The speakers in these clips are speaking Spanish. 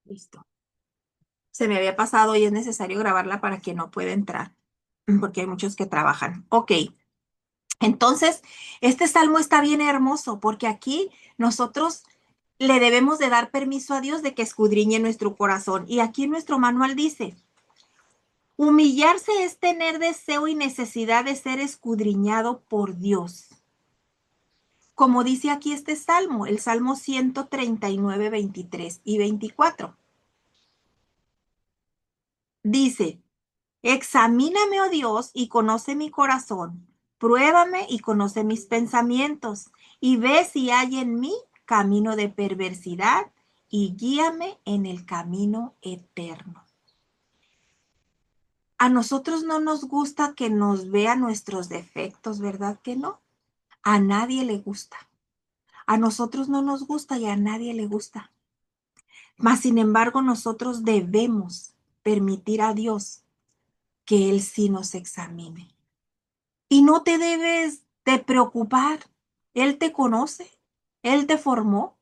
Listo. Se me había pasado y es necesario grabarla para que no pueda entrar, porque hay muchos que trabajan. Ok, entonces, este salmo está bien hermoso porque aquí nosotros le debemos de dar permiso a Dios de que escudriñe nuestro corazón. Y aquí en nuestro manual dice, humillarse es tener deseo y necesidad de ser escudriñado por Dios. Como dice aquí este salmo, el Salmo 139, 23 y 24. Dice, examíname, oh Dios, y conoce mi corazón. Pruébame y conoce mis pensamientos, y ve si hay en mí camino de perversidad, y guíame en el camino eterno. A nosotros no nos gusta que nos vean nuestros defectos, ¿verdad que no? A nadie le gusta. A nosotros no nos gusta y a nadie le gusta. Mas, sin embargo, nosotros debemos permitir a Dios que Él sí nos examine. Y no te debes de preocupar. Él te conoce, Él te formó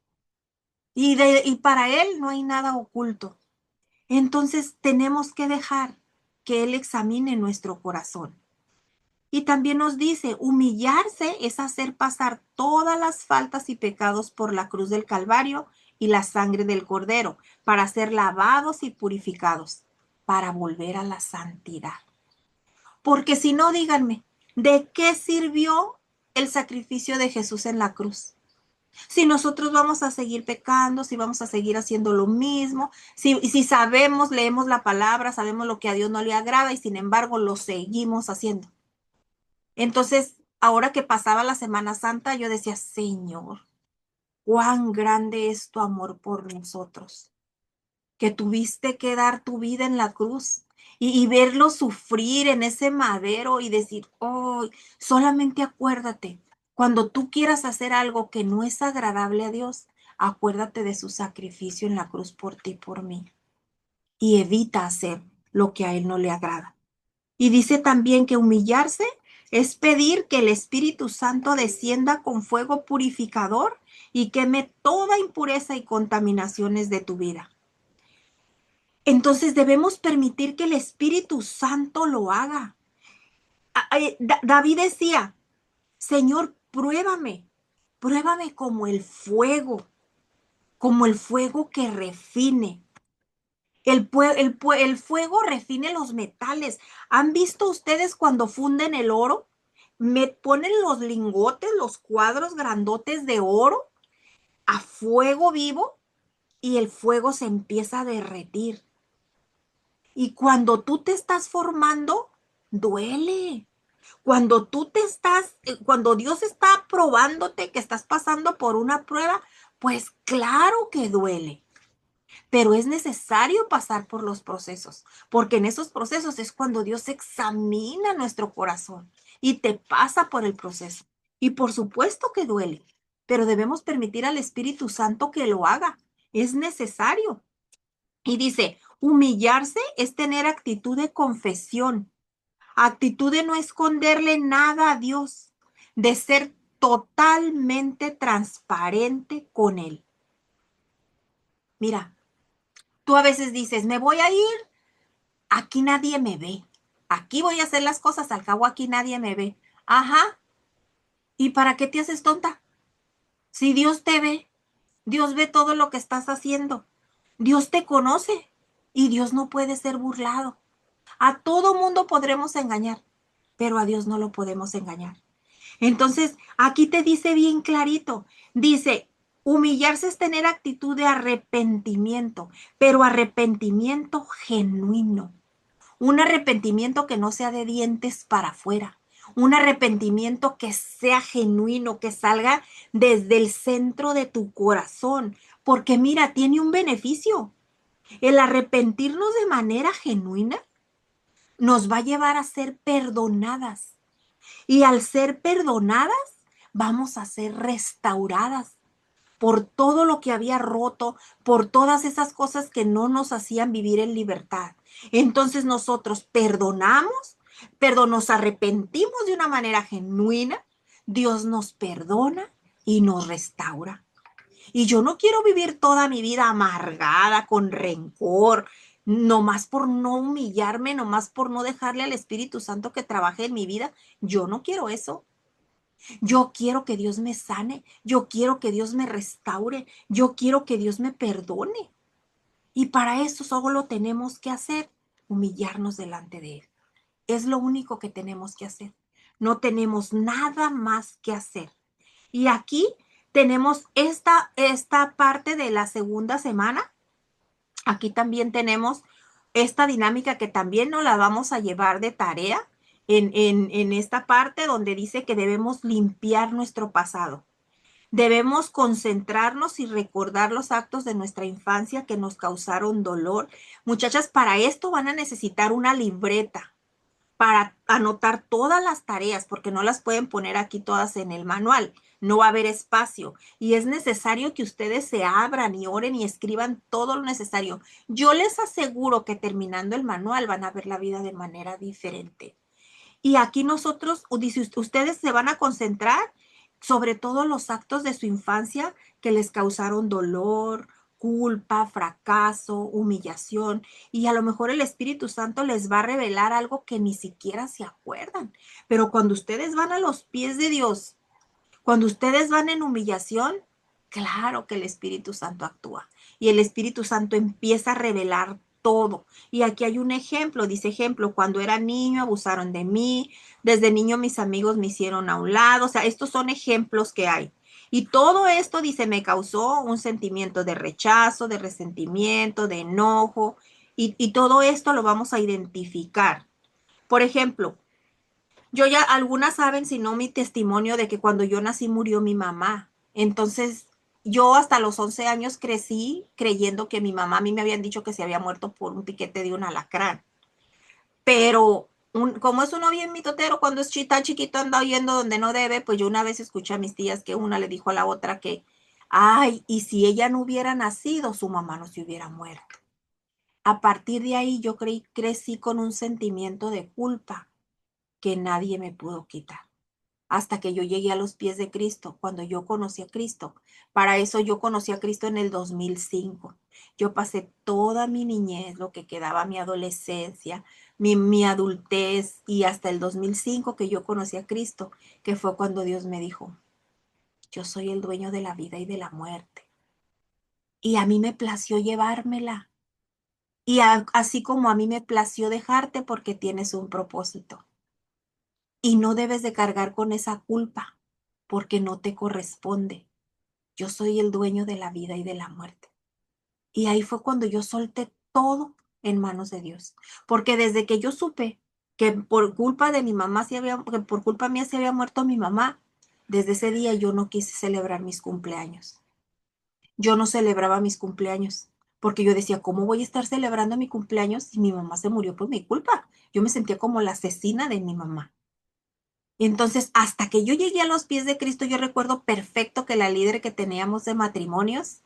y para Él no hay nada oculto. Entonces tenemos que dejar que Él examine nuestro corazón. Y también nos dice, humillarse es hacer pasar todas las faltas y pecados por la cruz del Calvario y la sangre del Cordero, para ser lavados y purificados, para volver a la santidad. Porque si no, díganme, ¿de qué sirvió el sacrificio de Jesús en la cruz? Si nosotros vamos a seguir pecando, si vamos a seguir haciendo lo mismo, si sabemos, leemos la palabra, sabemos lo que a Dios no le agrada y sin embargo lo seguimos haciendo. Entonces, ahora que pasaba la Semana Santa, yo decía, Señor, cuán grande es tu amor por nosotros, que tuviste que dar tu vida en la cruz y verlo sufrir en ese madero y decir, oh, solamente acuérdate, cuando tú quieras hacer algo que no es agradable a Dios, acuérdate de su sacrificio en la cruz por ti y por mí y evita hacer lo que a Él no le agrada. Y dice también que humillarse es pedir que el Espíritu Santo descienda con fuego purificador y queme toda impureza y contaminaciones de tu vida. Entonces debemos permitir que el Espíritu Santo lo haga. David decía, Señor, pruébame, pruébame como el fuego que refine. El fuego refine los metales. ¿Han visto ustedes cuando funden el oro? Me ponen los lingotes, los cuadros grandotes de oro a fuego vivo y el fuego se empieza a derretir. Y cuando tú te estás formando, duele. Cuando Dios está probándote, que estás pasando por una prueba, pues claro que duele. Pero es necesario pasar por los procesos, porque en esos procesos es cuando Dios examina nuestro corazón y te pasa por el proceso. Y por supuesto que duele, pero debemos permitir al Espíritu Santo que lo haga. Es necesario. Y dice, humillarse es tener actitud de confesión, actitud de no esconderle nada a Dios, de ser totalmente transparente con Él. Mira, tú a veces dices, me voy a ir, aquí nadie me ve, aquí voy a hacer las cosas, al cabo aquí nadie me ve. Ajá, ¿y para qué te haces tonta? Si Dios te ve, Dios ve todo lo que estás haciendo, Dios te conoce y Dios no puede ser burlado. A todo mundo podremos engañar, pero a Dios no lo podemos engañar. Entonces, aquí te dice bien clarito, dice, humillarse es tener actitud de arrepentimiento, pero arrepentimiento genuino. Un arrepentimiento que no sea de dientes para afuera. Un arrepentimiento que sea genuino, que salga desde el centro de tu corazón. Porque mira, tiene un beneficio. El arrepentirnos de manera genuina nos va a llevar a ser perdonadas. Y al ser perdonadas, vamos a ser restauradas por todo lo que había roto, por todas esas cosas que no nos hacían vivir en libertad. Entonces nosotros perdonamos, nos arrepentimos de una manera genuina, Dios nos perdona y nos restaura. Y yo no quiero vivir toda mi vida amargada, con rencor, nomás por no humillarme, nomás por no dejarle al Espíritu Santo que trabaje en mi vida. Yo no quiero eso. Yo quiero que Dios me sane. Yo quiero que Dios me restaure. Yo quiero que Dios me perdone. Y para eso solo tenemos que hacer, humillarnos delante de Él. Es lo único que tenemos que hacer. No tenemos nada más que hacer. Y aquí tenemos esta parte de la segunda semana. Aquí también tenemos esta dinámica que también nos la vamos a llevar de tarea en esta parte donde dice que debemos limpiar nuestro pasado. Debemos concentrarnos y recordar los actos de nuestra infancia que nos causaron dolor. Muchachas, para esto van a necesitar una libreta para anotar todas las tareas, porque no las pueden poner aquí todas en el manual. No va a haber espacio y es necesario que ustedes se abran y oren y escriban todo lo necesario. Yo les aseguro que terminando el manual van a ver la vida de manera diferente. Y aquí nosotros, dice, ustedes se van a concentrar sobre todo los actos de su infancia que les causaron dolor, culpa, fracaso, humillación. Y a lo mejor el Espíritu Santo les va a revelar algo que ni siquiera se acuerdan. Pero cuando ustedes van a los pies de Dios, cuando ustedes van en humillación, claro que el Espíritu Santo actúa y el Espíritu Santo empieza a revelar todo. Y aquí hay un ejemplo, dice ejemplo, cuando era niño abusaron de mí, desde niño mis amigos me hicieron a un lado, o sea, estos son ejemplos que hay. Y todo esto, dice, me causó un sentimiento de rechazo, de resentimiento, de enojo, y todo esto lo vamos a identificar. Por ejemplo, yo ya, algunas saben, si no, mi testimonio de que cuando yo nací murió mi mamá. Entonces, yo hasta los 11 años crecí creyendo que mi mamá, a mí me habían dicho que se había muerto por un piquete de un alacrán. Pero como es uno bien mitotero, cuando es tan chiquito anda oyendo donde no debe, pues yo una vez escuché a mis tías que una le dijo a la otra que, ay, y si ella no hubiera nacido, su mamá no se hubiera muerto. A partir de ahí yo crecí con un sentimiento de culpa que nadie me pudo quitar hasta que yo llegué a los pies de Cristo, cuando yo conocí a Cristo. Para eso yo conocí a Cristo en el 2005. Yo pasé toda mi niñez, lo que quedaba mi adolescencia, mi adultez y hasta el 2005 que yo conocí a Cristo, que fue cuando Dios me dijo, yo soy el dueño de la vida y de la muerte. Y a mí me plació llevármela. Y así como a mí me plació dejarte porque tienes un propósito. Y no debes de cargar con esa culpa porque no te corresponde. Yo soy el dueño de la vida y de la muerte. Y ahí fue cuando yo solté todo en manos de Dios. Porque desde que yo supe que por culpa de mi mamá que por culpa mía se había muerto mi mamá, desde ese día yo no quise celebrar mis cumpleaños. Yo no celebraba mis cumpleaños porque yo decía, ¿cómo voy a estar celebrando mi cumpleaños si mi mamá se murió por mi culpa? Yo me sentía como la asesina de mi mamá. Entonces, hasta que yo llegué a los pies de Cristo, yo recuerdo perfecto que la líder que teníamos de matrimonios,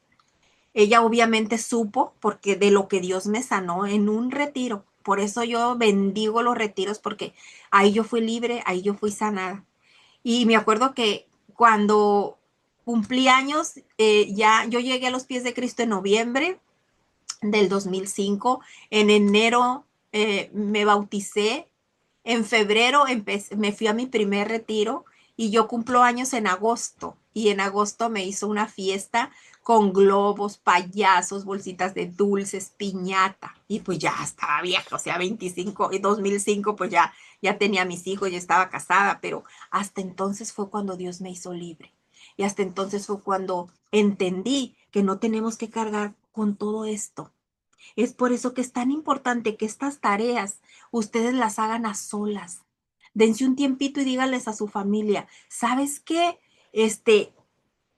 ella obviamente supo porque de lo que Dios me sanó en un retiro. Por eso yo bendigo los retiros porque ahí yo fui libre, ahí yo fui sanada. Y me acuerdo que cuando cumplí años, ya yo llegué a los pies de Cristo en noviembre del 2005. En enero me bauticé. En febrero me fui a mi primer retiro y yo cumplo años en agosto. Y en agosto me hizo una fiesta con globos, payasos, bolsitas de dulces, piñata. Y pues ya estaba vieja, o sea, 25 y 2005 pues ya tenía mis hijos, ya estaba casada, pero hasta entonces fue cuando Dios me hizo libre. Y hasta entonces fue cuando entendí que no tenemos que cargar con todo esto. Es por eso que es tan importante que estas tareas ustedes las hagan a solas. Dense un tiempito y díganles a su familia, ¿sabes qué?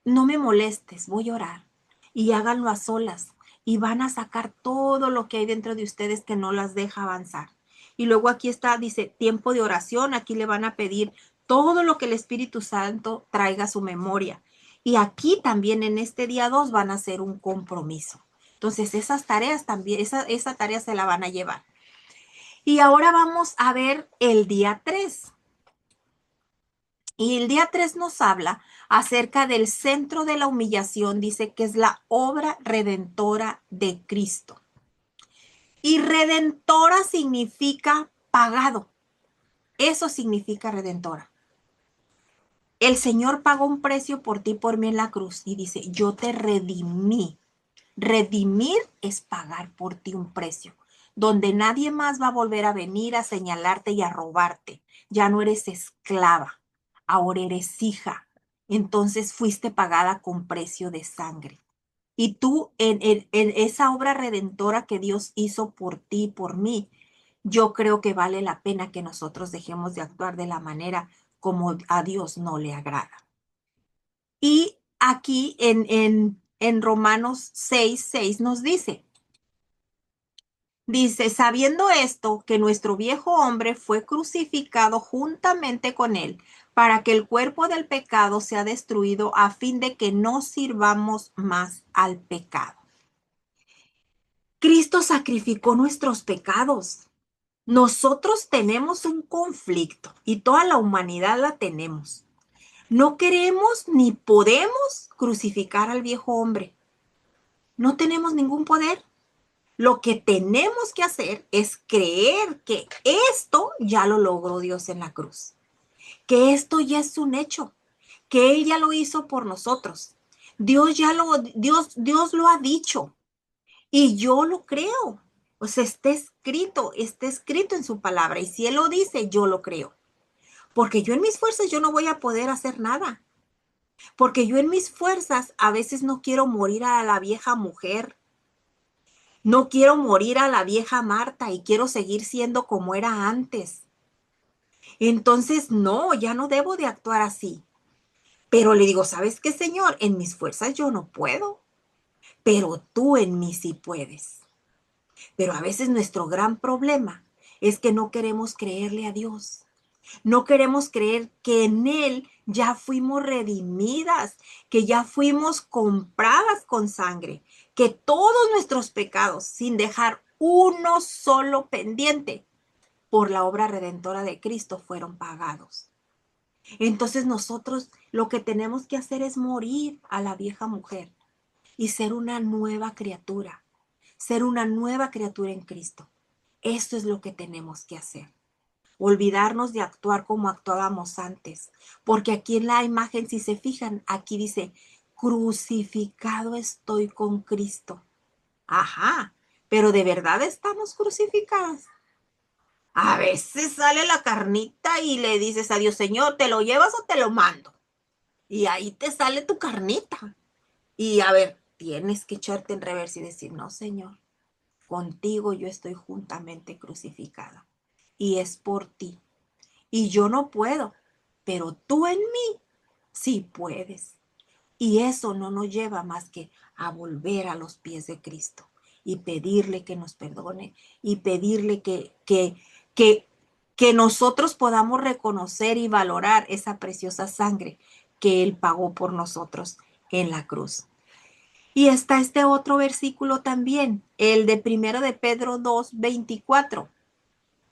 No me molestes, voy a orar. Y háganlo a solas. Y van a sacar todo lo que hay dentro de ustedes que no las deja avanzar. Y luego aquí está, dice, tiempo de oración. Aquí le van a pedir todo lo que el Espíritu Santo traiga a su memoria. Y aquí también en este día 2 van a hacer un compromiso. Entonces esas tareas también, esa tarea se la van a llevar. Y ahora vamos a ver el día 3. Y el día 3 nos habla acerca del centro de la humillación, dice que es la obra redentora de Cristo. Y redentora significa pagado. Eso significa redentora. El Señor pagó un precio por ti y por mí en la cruz y dice, yo te redimí. Redimir es pagar por ti un precio, donde nadie más va a volver a venir a señalarte y a robarte. Ya no eres esclava, ahora eres hija. Entonces fuiste pagada con precio de sangre. Y tú en esa obra redentora que Dios hizo por ti y por mí, yo creo que vale la pena que nosotros dejemos de actuar de la manera como a Dios no le agrada. Y aquí en Romanos 6:6 nos dice, sabiendo esto, que nuestro viejo hombre fue crucificado juntamente con él, para que el cuerpo del pecado sea destruido a fin de que no sirvamos más al pecado. Cristo sacrificó nuestros pecados. Nosotros tenemos un conflicto y toda la humanidad la tenemos. No queremos ni podemos crucificar al viejo hombre. No tenemos ningún poder. Lo que tenemos que hacer es creer que esto ya lo logró Dios en la cruz, que esto ya es un hecho, que Él ya lo hizo por nosotros. Dios lo ha dicho y yo lo creo. O sea, está escrito en su palabra y si Él lo dice, yo lo creo. Porque yo en mis fuerzas yo no voy a poder hacer nada. Porque yo en mis fuerzas a veces no quiero morir a la vieja mujer. No quiero morir a la vieja Marta y quiero seguir siendo como era antes. Entonces, no, ya no debo de actuar así. Pero le digo, ¿sabes qué, Señor? En mis fuerzas yo no puedo, pero tú en mí sí puedes. Pero a veces nuestro gran problema es que no queremos creerle a Dios. No queremos creer que en Él ya fuimos redimidas, que ya fuimos compradas con sangre, que todos nuestros pecados, sin dejar uno solo pendiente, por la obra redentora de Cristo fueron pagados. Entonces nosotros lo que tenemos que hacer es morir a la vieja mujer y ser una nueva criatura en Cristo. Eso es lo que tenemos que hacer. Olvidarnos de actuar como actuábamos antes. Porque aquí en la imagen, si se fijan, aquí dice, crucificado estoy con Cristo. Ajá, pero ¿de verdad estamos crucificadas? A veces sale la carnita y le dices a Dios, Señor, ¿te lo llevas o te lo mando? Y ahí te sale tu carnita. Y a ver, tienes que echarte en reversa y decir, no, Señor, contigo yo estoy juntamente crucificada. Y es por ti. Y yo no puedo, pero tú en mí sí puedes. Y eso no nos lleva más que a volver a los pies de Cristo y pedirle que nos perdone y pedirle que, que nosotros podamos reconocer y valorar esa preciosa sangre que Él pagó por nosotros en la cruz. Y está este otro versículo también, el de primero de Pedro 2:24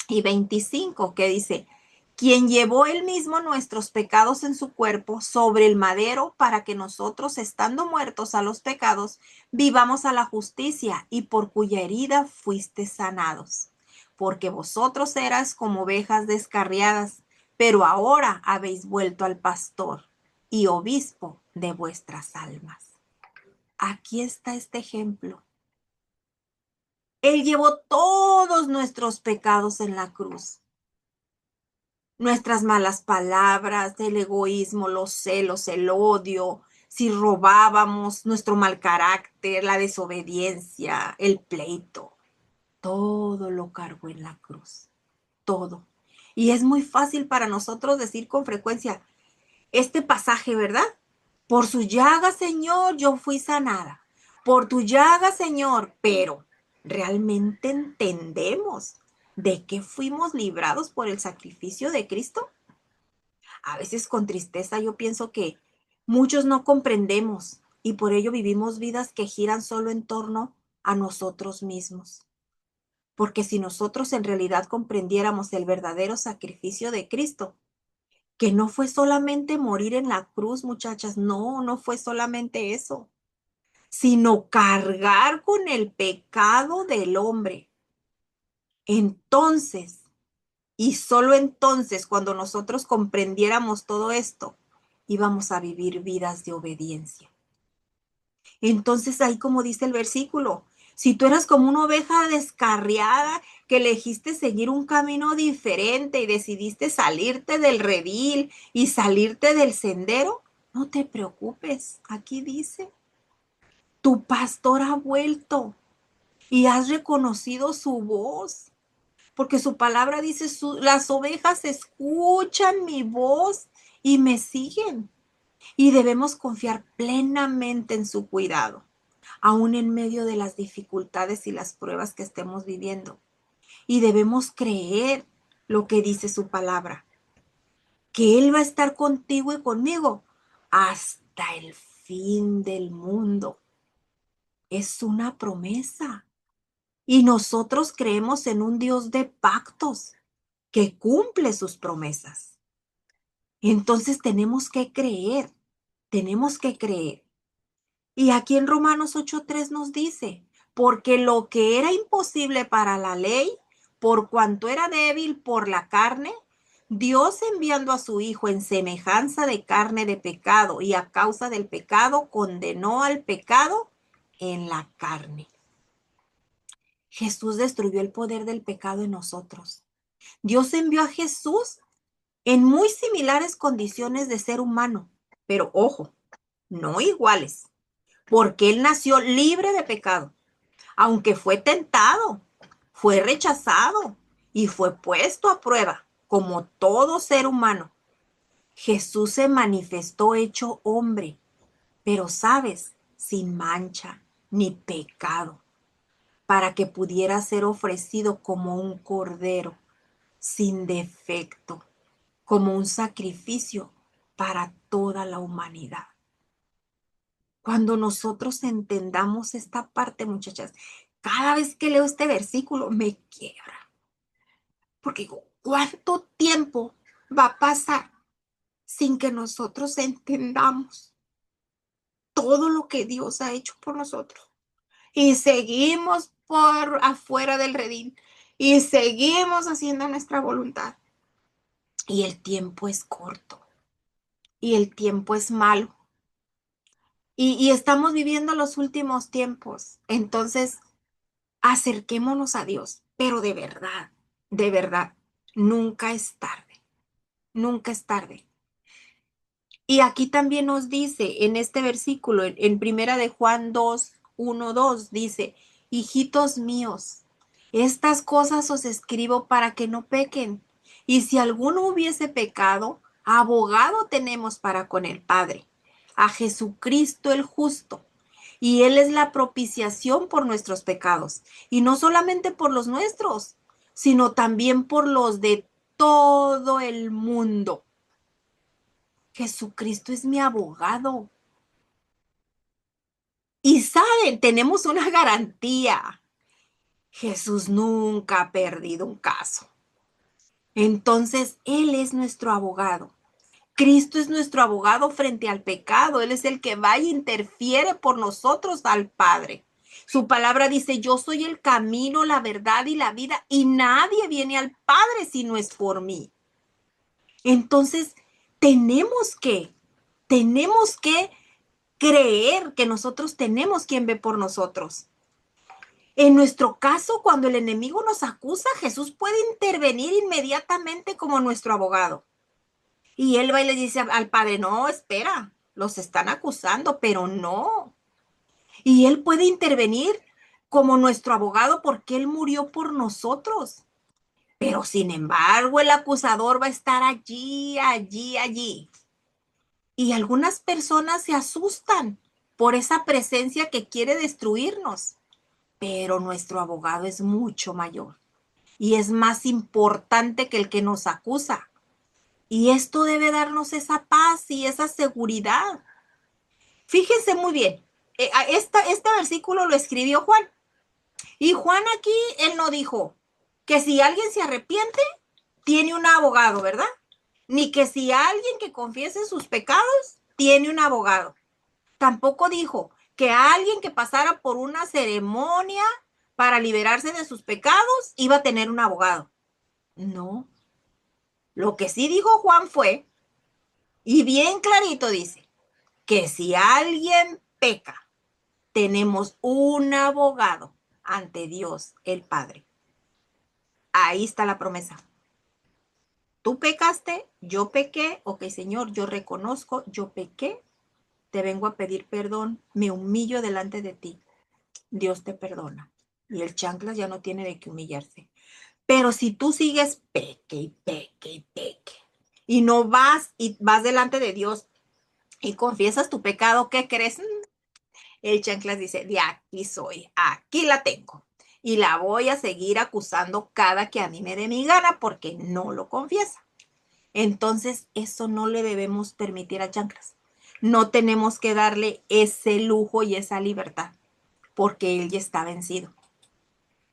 y 25, que dice, quien llevó él mismo nuestros pecados en su cuerpo sobre el madero para que nosotros, estando muertos a los pecados, vivamos a la justicia y por cuya herida fuiste sanados. Porque vosotros eras como ovejas descarriadas, pero ahora habéis vuelto al pastor y obispo de vuestras almas. Aquí está este ejemplo. Él llevó todos nuestros pecados en la cruz. Nuestras malas palabras, el egoísmo, los celos, el odio, si robábamos, nuestro mal carácter, la desobediencia, el pleito, todo lo cargó en la cruz, todo. Y es muy fácil para nosotros decir con frecuencia este pasaje, ¿verdad? Por su llaga, Señor, yo fui sanada. Por tu llaga, Señor, pero ¿realmente entendemos de qué fuimos librados por el sacrificio de Cristo? A veces con tristeza yo pienso que muchos no comprendemos y por ello vivimos vidas que giran solo en torno a nosotros mismos. Porque si nosotros en realidad comprendiéramos el verdadero sacrificio de Cristo, que no fue solamente morir en la cruz, muchachas, no, no fue solamente eso, sino cargar con el pecado del hombre. Entonces, y solo entonces, cuando nosotros comprendiéramos todo esto, íbamos a vivir vidas de obediencia. Entonces, ahí como dice el versículo, si tú eras como una oveja descarriada que elegiste seguir un camino diferente y decidiste salirte del redil y salirte del sendero, no te preocupes. Aquí dice, tu pastor ha vuelto y has reconocido su voz, porque su palabra dice, las ovejas escuchan mi voz y me siguen. Y debemos confiar plenamente en su cuidado, aún en medio de las dificultades y las pruebas que estemos viviendo. Y debemos creer lo que dice su palabra, que Él va a estar contigo y conmigo hasta el fin del mundo. Es una promesa. Y nosotros creemos en un Dios de pactos que cumple sus promesas. Entonces tenemos que creer. Y aquí en Romanos 8:3 nos dice, porque lo que era imposible para la ley, por cuanto era débil por la carne, Dios enviando a su Hijo en semejanza de carne de pecado y a causa del pecado condenó al pecado en la carne. Jesús destruyó el poder del pecado en nosotros. Dios envió a Jesús en muy similares condiciones de ser humano, pero ojo, no iguales, porque Él nació libre de pecado, aunque fue tentado, fue rechazado y fue puesto a prueba, como todo ser humano. Jesús se manifestó hecho hombre, pero sabes, sin mancha ni pecado, para que pudiera ser ofrecido como un cordero, sin defecto, como un sacrificio para toda la humanidad. Cuando nosotros entendamos esta parte, muchachas, cada vez que leo este versículo me quiebra. Porque digo, ¿cuánto tiempo va a pasar sin que nosotros entendamos todo lo que Dios ha hecho por nosotros? Y seguimos por afuera del redil y seguimos haciendo nuestra voluntad. Y el tiempo es corto y el tiempo es malo. Y estamos viviendo los últimos tiempos. Entonces, acerquémonos a Dios, pero de verdad, nunca es tarde, nunca es tarde. Y aquí también nos dice en este versículo, en primera de Juan 2:1-2, dice, hijitos míos, estas cosas os escribo para que no pequen. Y si alguno hubiese pecado, abogado tenemos para con el Padre, a Jesucristo el justo. Y Él es la propiciación por nuestros pecados. Y no solamente por los nuestros, sino también por los de todo el mundo. Jesucristo es mi abogado. Y saben, tenemos una garantía. Jesús nunca ha perdido un caso. Entonces, Él es nuestro abogado. Cristo es nuestro abogado frente al pecado. Él es el que va y interfiere por nosotros al Padre. Su palabra dice, yo soy el camino, la verdad y la vida, y nadie viene al Padre si no es por mí. Entonces, tenemos que creer que nosotros tenemos quien ve por nosotros. En nuestro caso, cuando el enemigo nos acusa, Jesús puede intervenir inmediatamente como nuestro abogado. Y él va y le dice al Padre, no, espera, los están acusando, pero no. Y él puede intervenir como nuestro abogado porque él murió por nosotros. Pero sin embargo, el acusador va a estar allí, allí, allí. Y algunas personas se asustan por esa presencia que quiere destruirnos. Pero nuestro abogado es mucho mayor y es más importante que el que nos acusa. Y esto debe darnos esa paz y esa seguridad. Fíjense muy bien, este versículo lo escribió Juan. Y Juan aquí, él no dijo que si alguien se arrepiente, tiene un abogado, ¿verdad? ni que si alguien que confiese sus pecados tiene un abogado. Tampoco dijo que alguien que pasara por una ceremonia para liberarse de sus pecados iba a tener un abogado. No. Lo que sí dijo Juan fue, y bien clarito dice, que si alguien peca, tenemos un abogado ante Dios el Padre. Ahí está la promesa. Tú pecaste, yo pequé, ok, Señor, yo reconozco, yo pequé, te vengo a pedir perdón, me humillo delante de ti. Dios te perdona. Y el chanclas ya no tiene de qué humillarse. Pero si tú sigues peque y peque y peque, y no vas y vas delante de Dios y confiesas tu pecado, ¿qué crees? El chanclas dice, de aquí soy, aquí la tengo. Y la voy a seguir acusando cada que a mí me dé mi gana porque no lo confiesa. Entonces, eso no le debemos permitir a chanclas. No tenemos que darle ese lujo y esa libertad porque él ya está vencido.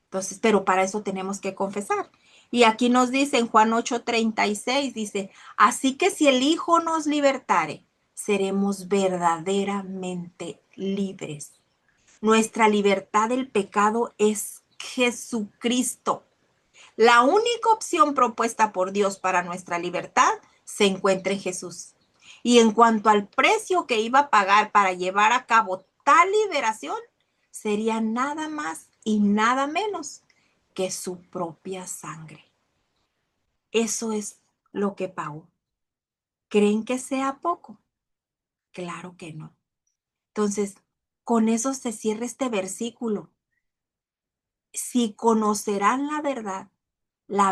Entonces, pero para eso tenemos que confesar. Y aquí nos dice en Juan 8:36, dice, así que si el Hijo nos libertare, seremos verdaderamente libres. Nuestra libertad del pecado es Jesucristo. La única opción propuesta por Dios para nuestra libertad se encuentra en Jesús. Y en cuanto al precio que iba a pagar para llevar a cabo tal liberación, sería nada más y nada menos que su propia sangre. Eso es lo que pagó. ¿Creen que sea poco? Claro que no. Entonces, con eso se cierra este versículo. Si conocerán la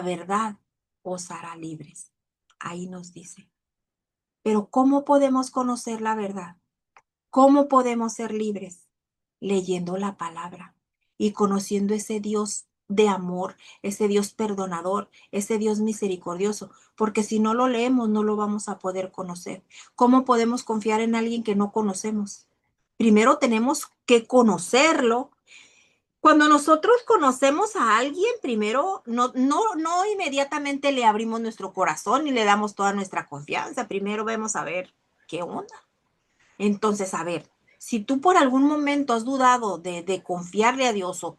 verdad os hará libres. Ahí nos dice. Pero ¿cómo podemos conocer la verdad? ¿Cómo podemos ser libres? Leyendo la palabra y conociendo ese Dios de amor, ese Dios perdonador, ese Dios misericordioso, porque si no lo leemos no lo vamos a poder conocer. ¿Cómo podemos confiar en alguien que no conocemos? Primero tenemos que conocerlo. Cuando nosotros conocemos a alguien, primero no inmediatamente le abrimos nuestro corazón y le damos toda nuestra confianza. Primero vemos a ver qué onda. Entonces, a ver, si tú por algún momento has dudado de confiarle a Dios o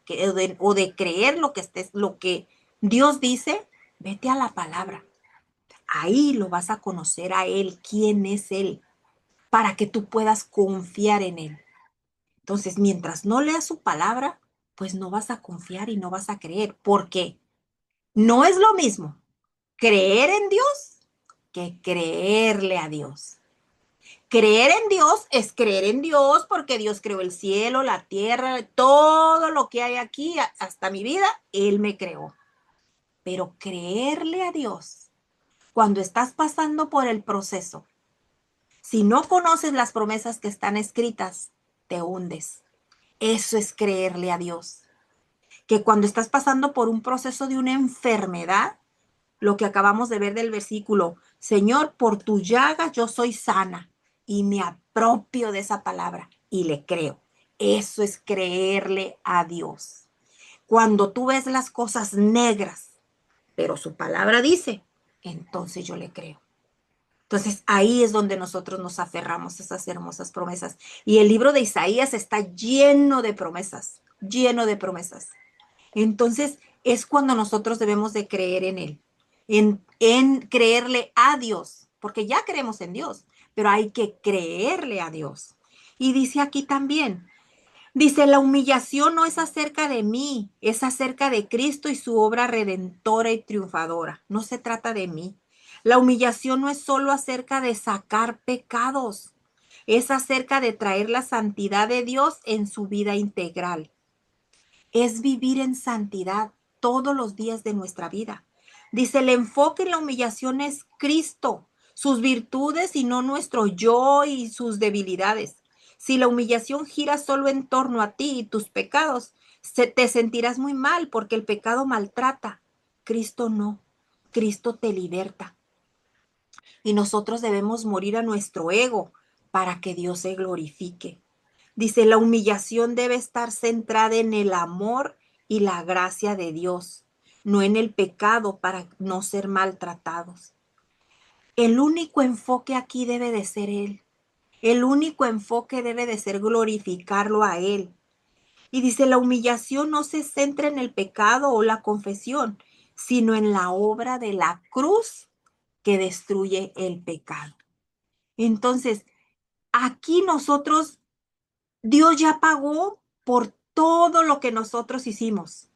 de creer lo que Dios dice, vete a la palabra. Ahí lo vas a conocer a Él, quién es Él, para que tú puedas confiar en Él. Entonces, mientras no leas su palabra, pues no vas a confiar y no vas a creer. ¿Por qué? No es lo mismo creer en Dios que creerle a Dios. Creer en Dios es creer en Dios porque Dios creó el cielo, la tierra, todo lo que hay aquí, hasta mi vida, Él me creó. Pero creerle a Dios, cuando estás pasando por el proceso, si no conoces las promesas que están escritas, te hundes. Eso es creerle a Dios. Que cuando estás pasando por un proceso de una enfermedad, lo que acabamos de ver del versículo, Señor, por tu llaga yo soy sana y me apropio de esa palabra y le creo. Eso es creerle a Dios. Cuando tú ves las cosas negras, pero su palabra dice, entonces yo le creo. Entonces ahí es donde nosotros nos aferramos a esas hermosas promesas. Y el libro de Isaías está lleno de promesas, lleno de promesas. Entonces es cuando nosotros debemos de creer en Él, en creerle a Dios, porque ya creemos en Dios, pero hay que creerle a Dios. Y dice aquí también, dice, la humillación no es acerca de mí, es acerca de Cristo y su obra redentora y triunfadora. No se trata de mí. La humillación no es solo acerca de sacar pecados, es acerca de traer la santidad de Dios en su vida integral. Es vivir en santidad todos los días de nuestra vida. Dice, el enfoque en la humillación es Cristo, sus virtudes y no nuestro yo y sus debilidades. Si la humillación gira solo en torno a ti y tus pecados, te sentirás muy mal porque el pecado maltrata. Cristo no. Cristo te liberta. Y nosotros debemos morir a nuestro ego para que Dios se glorifique. Dice, la humillación debe estar centrada en el amor y la gracia de Dios, no en el pecado para no ser maltratados. el único enfoque aquí debe de ser Él. El único enfoque debe de ser glorificarlo a Él. Y dice, la humillación no se centra en el pecado o la confesión, sino en la obra de la cruz que destruye el pecado. Entonces, aquí nosotros, Dios ya pagó por todo lo que nosotros hicimos.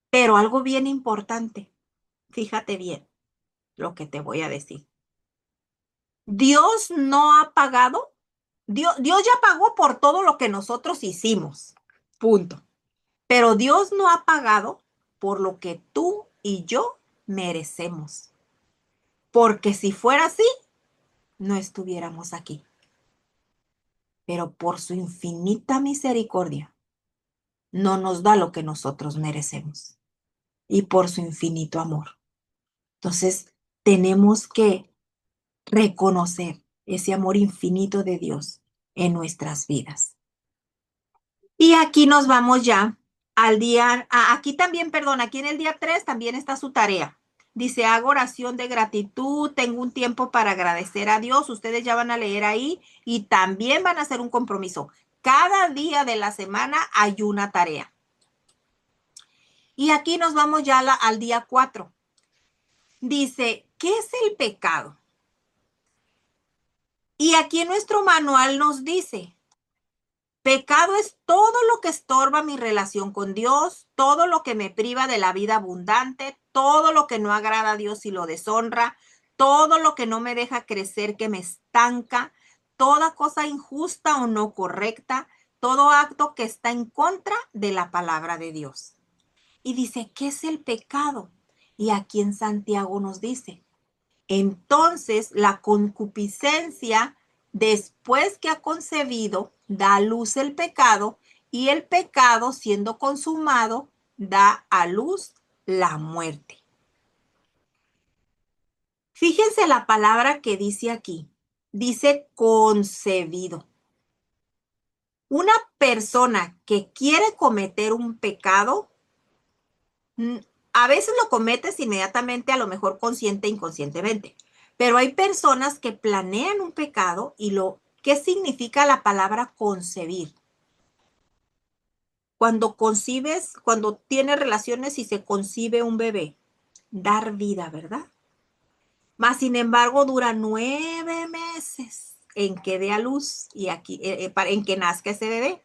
Pero algo bien importante, fíjate bien lo que te voy a decir. Dios no ha pagado, Dios ya pagó por todo lo que nosotros hicimos. Punto. Pero Dios no ha pagado por lo que tú y yo merecemos. Porque si fuera así, no estuviéramos aquí. Pero por su infinita misericordia, no nos da lo que nosotros merecemos. Y por su infinito amor. Entonces, tenemos que reconocer ese amor infinito de Dios en nuestras vidas. Y aquí nos vamos ya al día, aquí también, perdón, aquí en el día 3 también está su tarea. Dice, hago oración de gratitud, tengo un tiempo para agradecer a Dios. Ustedes ya van a leer ahí y también van a hacer un compromiso. Cada día de la semana hay una tarea. Y aquí nos vamos ya al día 4. Dice, ¿qué es el pecado? Y aquí en nuestro manual nos dice, pecado es todo lo que estorba mi relación con Dios, todo lo que me priva de la vida abundante, todo lo que no agrada a Dios y lo deshonra, todo lo que no me deja crecer, que me estanca, toda cosa injusta o no correcta, todo acto que está en contra de la palabra de Dios. Y dice, ¿qué es el pecado? Y aquí en Santiago nos dice, entonces la concupiscencia, después que ha concebido, da a luz el pecado, y el pecado, siendo consumado, da a luz la muerte. Fíjense la palabra que dice aquí. Dice concebido. Una persona que quiere cometer un pecado, a veces lo cometes inmediatamente, a lo mejor consciente e inconscientemente. Pero hay personas que planean un pecado y ¿qué significa la palabra concebir? Cuando concibes, cuando tienes relaciones y se concibe un bebé, dar vida, ¿verdad? Más sin embargo, dura 9 meses en que dé a luz y aquí, en que nazca ese bebé.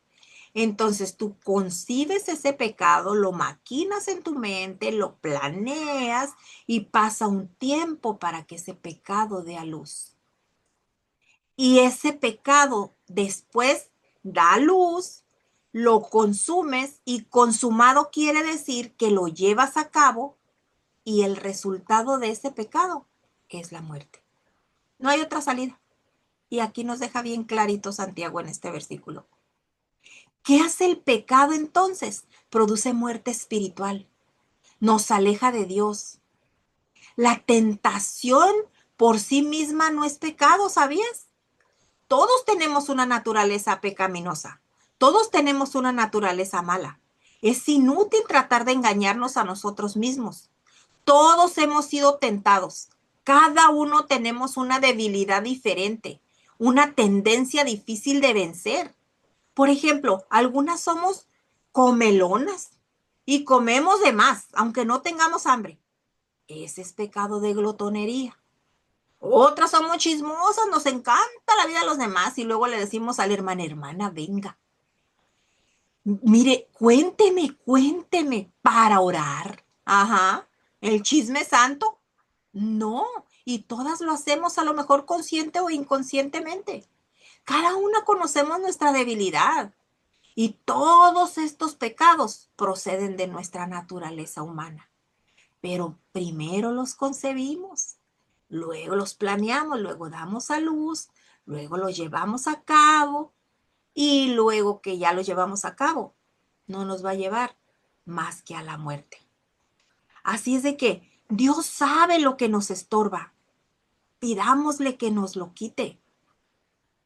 Entonces tú concibes ese pecado, lo maquinas en tu mente, lo planeas y pasa un tiempo para que ese pecado dé a luz. Y ese pecado después da a luz, lo consumes y consumado quiere decir que lo llevas a cabo y el resultado de ese pecado es la muerte. No hay otra salida. Y aquí nos deja bien clarito Santiago en este versículo. ¿Qué hace el pecado entonces? Produce muerte espiritual, nos aleja de Dios. La tentación por sí misma no es pecado, ¿sabías? Todos tenemos una naturaleza pecaminosa, todos tenemos una naturaleza mala. Es inútil tratar de engañarnos a nosotros mismos. Todos hemos sido tentados. Cada uno tenemos una debilidad diferente, una tendencia difícil de vencer. Por ejemplo, algunas somos comelonas y comemos de más, aunque no tengamos hambre. Ese es pecado de glotonería. Otras somos chismosas, nos encanta la vida de los demás y luego le decimos a la hermana, hermana, venga. Mire, cuénteme para orar. Ajá, el chisme santo. No, y todas lo hacemos a lo mejor consciente o inconscientemente. Cada una conocemos nuestra debilidad. Y todos estos pecados proceden de nuestra naturaleza humana. Pero primero los concebimos, luego los planeamos, luego damos a luz, luego los llevamos a cabo y luego que ya los llevamos a cabo, no nos va a llevar más que a la muerte. Así es de que Dios sabe lo que nos estorba. Pidámosle que nos lo quite.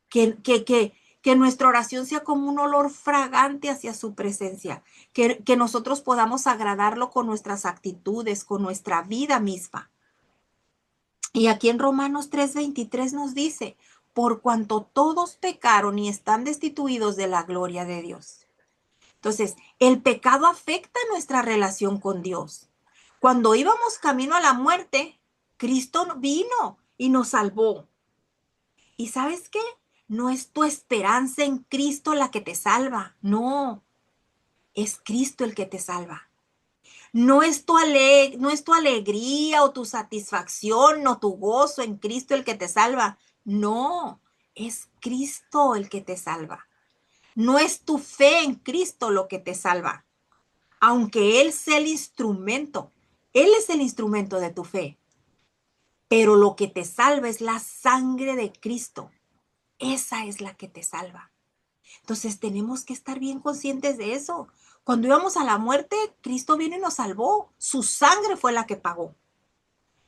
Que nuestra oración sea como un olor fragante hacia su presencia, que nosotros podamos agradarlo con nuestras actitudes, con nuestra vida misma. Y aquí en Romanos 3:23 nos dice, por cuanto todos pecaron y están destituidos de la gloria de Dios. Entonces, el pecado afecta nuestra relación con Dios. Cuando íbamos camino a la muerte, Cristo vino y nos salvó. ¿Y sabes qué? No es tu esperanza en Cristo la que te salva, no, es Cristo el que te salva. No es tu alegría o tu satisfacción o tu gozo en Cristo el que te salva. No, es Cristo el que te salva. No es tu fe en Cristo lo que te salva. Aunque Él sea el instrumento, Él es el instrumento de tu fe. Pero lo que te salva es la sangre de Cristo. Esa es la que te salva. Entonces tenemos que estar bien conscientes de eso. Cuando íbamos a la muerte, Cristo vino y nos salvó. Su sangre fue la que pagó.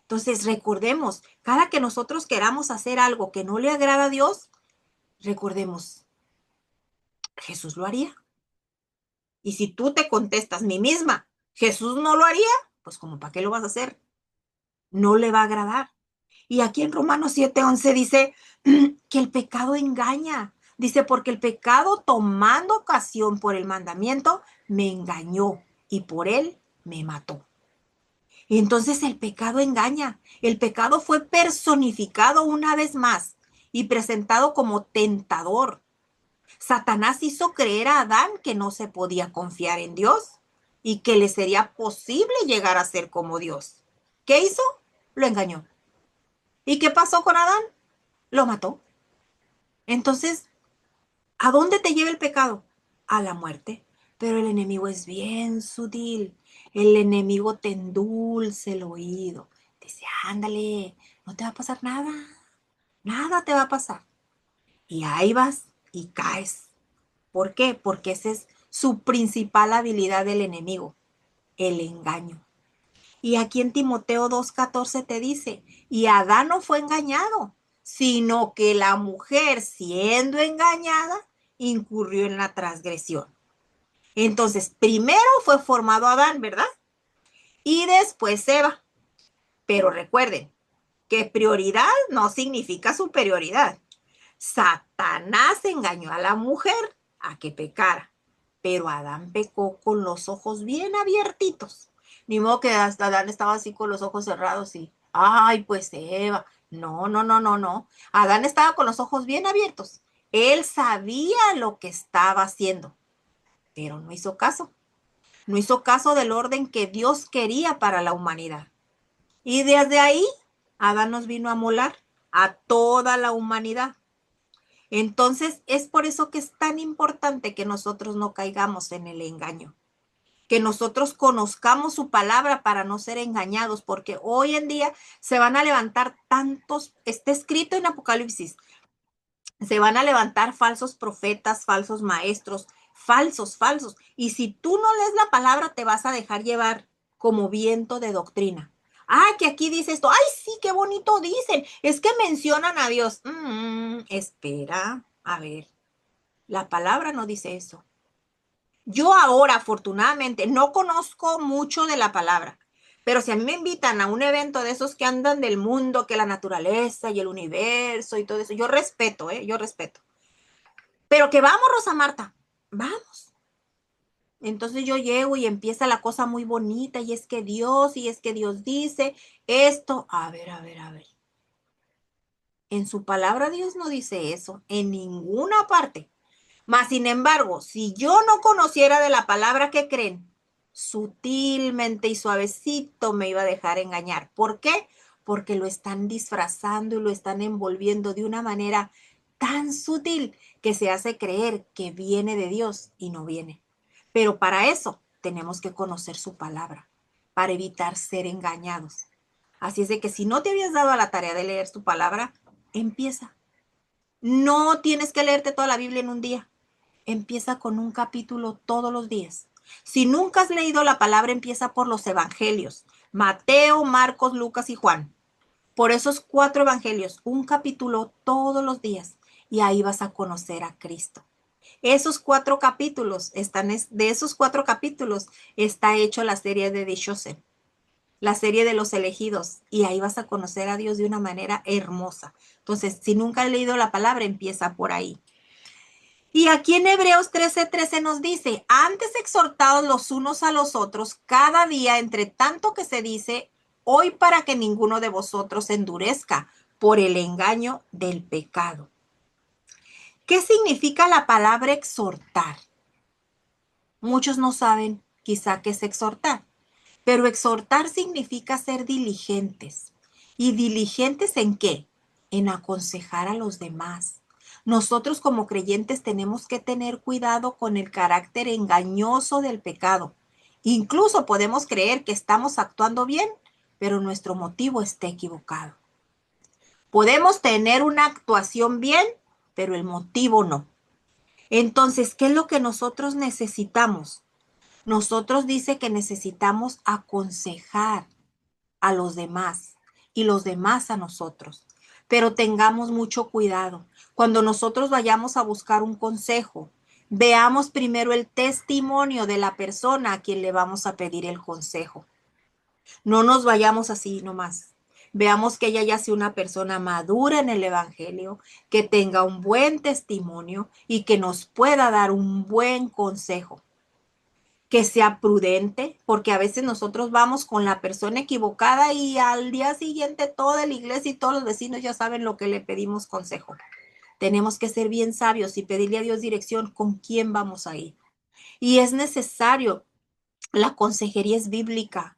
Entonces recordemos, cada que nosotros queramos hacer algo que no le agrada a Dios, recordemos, Jesús lo haría. Y si tú te contestas mí misma, Jesús no lo haría, pues como para qué lo vas a hacer, no le va a agradar. Y aquí en Romanos 7:11 dice que el pecado engaña. Dice, porque el pecado tomando ocasión por el mandamiento me engañó y por él me mató. Y entonces el pecado engaña. El pecado fue personificado una vez más y presentado como tentador. Satanás hizo creer a Adán que no se podía confiar en Dios y que le sería posible llegar a ser como Dios. ¿Qué hizo? Lo engañó. ¿Y qué pasó con Adán? Lo mató. Entonces, ¿a dónde te lleva el pecado? A la muerte. Pero el enemigo es bien sutil. El enemigo te endulce el oído. Dice, ándale, no te va a pasar nada. Nada te va a pasar. Y ahí vas y caes. ¿Por qué? Porque esa es su principal habilidad del enemigo, el engaño. Y aquí en Timoteo 2:14 te dice, y Adán no fue engañado, sino que la mujer, siendo engañada, incurrió en la transgresión. Entonces, primero fue formado Adán, ¿verdad? Y después Eva. Pero recuerden que prioridad no significa superioridad. Satanás engañó a la mujer a que pecara, pero Adán pecó con los ojos bien abiertitos. Ni modo que hasta Adán estaba así con los ojos cerrados y, ay, pues Eva. No, no, no, no, no. Adán estaba con los ojos bien abiertos. Él sabía lo que estaba haciendo, pero no hizo caso. No hizo caso del orden que Dios quería para la humanidad. Y desde ahí, Adán nos vino a molar a toda la humanidad. Entonces, es por eso que es tan importante que nosotros no caigamos en el engaño, que nosotros conozcamos su palabra para no ser engañados, porque hoy en día se van a levantar tantos, está escrito en Apocalipsis, se van a levantar falsos profetas, falsos maestros, falsos, y si tú no lees la palabra te vas a dejar llevar como viento de doctrina. Ah, que aquí dice esto. Ay, sí, qué bonito dicen. Es que mencionan a Dios. Espera, a ver. La palabra no dice eso. Yo ahora, afortunadamente, no conozco mucho de la palabra, pero si a mí me invitan a un evento de esos que andan del mundo, que la naturaleza y el universo y todo eso, yo respeto, yo respeto. Pero que vamos, Rosa Marta, vamos. Entonces yo llego y empieza la cosa muy bonita y es que Dios dice esto. A ver, a ver, a ver. En su palabra Dios no dice eso, en ninguna parte. Mas, sin embargo, si yo no conociera de la palabra que creen, sutilmente y suavecito me iba a dejar engañar. ¿Por qué? Porque lo están disfrazando y lo están envolviendo de una manera tan sutil que se hace creer que viene de Dios y no viene. Pero para eso tenemos que conocer su palabra, para evitar ser engañados. Así es de que si no te habías dado a la tarea de leer su palabra, empieza. No tienes que leerte toda la Biblia en un día. Empieza con un capítulo todos los días. Si nunca has leído la palabra, empieza por los evangelios. Mateo, Marcos, Lucas y Juan. Por esos 4 evangelios, un capítulo todos los días. Y ahí vas a conocer a Cristo. Esos 4 capítulos, de esos 4 capítulos está hecho la serie de The Chosen. la serie de los elegidos, y ahí vas a conocer a Dios de una manera hermosa. Entonces, si nunca has leído la palabra, empieza por ahí. Y aquí en Hebreos 13:13 nos dice, antes exhortados los unos a los otros, cada día entre tanto que se dice, hoy para que ninguno de vosotros se endurezca por el engaño del pecado. ¿Qué significa la palabra exhortar? Muchos no saben quizá qué es exhortar, pero exhortar significa ser diligentes. ¿Y diligentes en qué? En aconsejar a los demás. Nosotros como creyentes tenemos que tener cuidado con el carácter engañoso del pecado. Incluso podemos creer que estamos actuando bien, pero nuestro motivo está equivocado. Podemos tener una actuación bien, pero el motivo no. Entonces, ¿qué es lo que nosotros necesitamos? Nosotros dice que necesitamos aconsejar a los demás y los demás a nosotros. Pero tengamos mucho cuidado. Cuando nosotros vayamos a buscar un consejo, veamos primero el testimonio de la persona a quien le vamos a pedir el consejo. No nos vayamos así nomás. Veamos que ella ya sea una persona madura en el Evangelio, que tenga un buen testimonio y que nos pueda dar un buen consejo. Que sea prudente, porque a veces nosotros vamos con la persona equivocada y al día siguiente toda la iglesia y todos los vecinos ya saben lo que le pedimos consejo. Tenemos que ser bien sabios y pedirle a Dios dirección con quién vamos a ir. Y es necesario, la consejería es bíblica.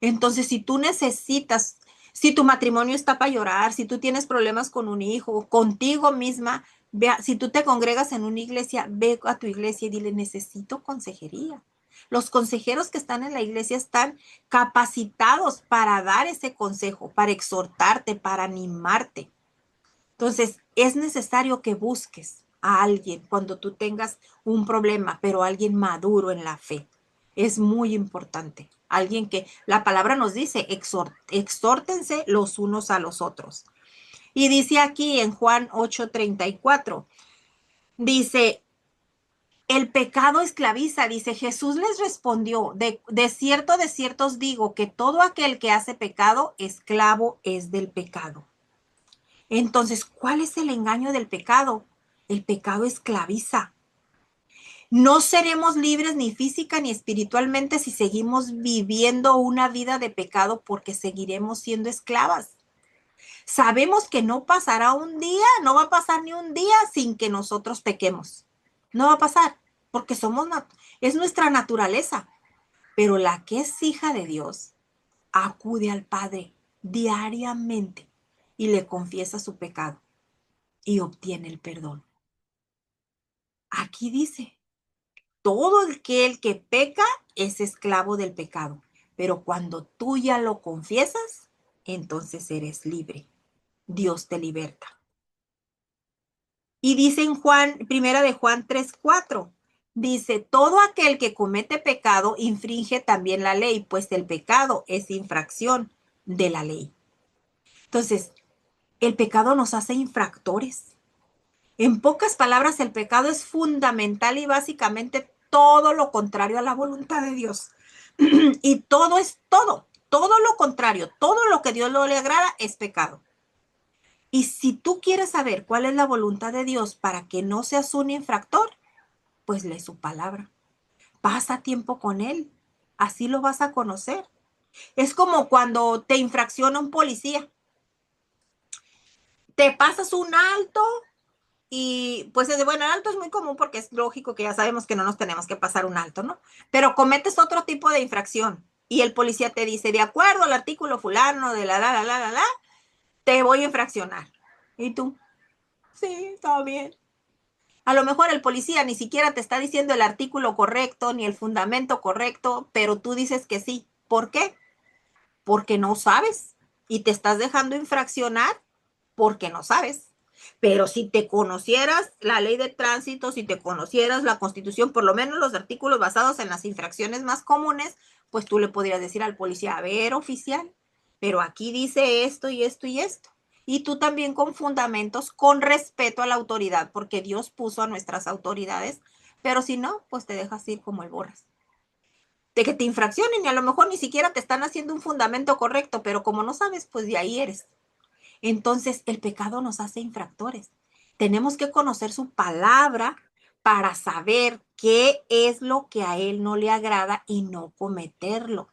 Entonces, si tú necesitas, si tu matrimonio está para llorar, si tú tienes problemas con un hijo, contigo misma, vea, si tú te congregas en una iglesia, ve a tu iglesia y dile, necesito consejería. Los consejeros que están en la iglesia están capacitados para dar ese consejo, para exhortarte, para animarte. Entonces, es necesario que busques a alguien cuando tú tengas un problema, pero alguien maduro en la fe. Es muy importante. Alguien que la palabra nos dice, exhórtense los unos a los otros. Y dice aquí en Juan 8:34, dice, el pecado esclaviza, dice, Jesús les respondió, de cierto os digo que todo aquel que hace pecado, esclavo es del pecado. Entonces, ¿cuál es el engaño del pecado? El pecado esclaviza. No seremos libres ni física ni espiritualmente si seguimos viviendo una vida de pecado porque seguiremos siendo esclavas. Sabemos que no pasará un día, no va a pasar ni un día sin que nosotros pequemos. No va a pasar porque es nuestra naturaleza. Pero la que es hija de Dios acude al Padre diariamente y le confiesa su pecado y obtiene el perdón. Aquí dice, todo el que peca es esclavo del pecado, pero cuando tú ya lo confiesas, entonces eres libre. Dios te liberta. Y dice en primera de Juan 3:4, dice, todo aquel que comete pecado infringe también la ley, pues el pecado es infracción de la ley. Entonces, el pecado nos hace infractores. En pocas palabras, el pecado es fundamental y básicamente todo lo contrario a la voluntad de Dios. Y todo es todo lo contrario, todo lo que Dios no le agrada es pecado. Y si tú quieres saber cuál es la voluntad de Dios para que no seas un infractor, pues lee su palabra. Pasa tiempo con Él. Así lo vas a conocer. Es como cuando te infracciona un policía. Te pasas un alto. Y pues bueno, el alto es muy común porque es lógico que ya sabemos que no nos tenemos que pasar un alto, ¿no? Pero cometes otro tipo de infracción y el policía te dice, de acuerdo al artículo fulano de la, te voy a infraccionar. ¿Y tú? Sí, está bien. A lo mejor el policía ni siquiera te está diciendo el artículo correcto ni el fundamento correcto, pero tú dices que sí. ¿Por qué? Porque no sabes y te estás dejando infraccionar porque no sabes. Pero si te conocieras la ley de tránsito, si te conocieras la Constitución, por lo menos los artículos basados en las infracciones más comunes, pues tú le podrías decir al policía, a ver, oficial, pero aquí dice esto y esto y esto. Y tú también con fundamentos, con respeto a la autoridad, porque Dios puso a nuestras autoridades, pero si no, pues te dejas ir como el borras. de que te infraccionen y a lo mejor ni siquiera te están haciendo un fundamento correcto, pero como no sabes, pues de ahí eres. Entonces, el pecado nos hace infractores. Tenemos que conocer su palabra para saber qué es lo que a él no le agrada y no cometerlo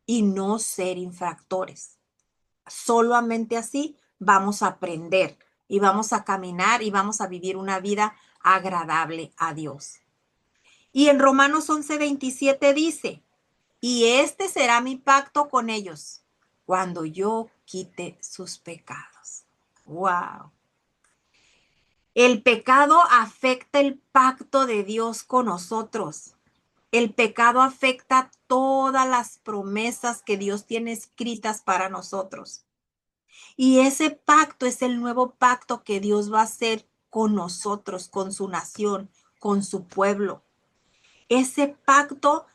y no ser infractores. Solamente así vamos a aprender y vamos a caminar y vamos a vivir una vida agradable a Dios. Y en Romanos 11:27 dice, y este será mi pacto con ellos cuando yo quite sus pecados. ¡Wow! El pecado afecta el pacto de Dios con nosotros. El pecado afecta todas las promesas que Dios tiene escritas para nosotros. Y ese pacto es el nuevo pacto que Dios va a hacer con nosotros, con su nación, con su pueblo. Ese pacto,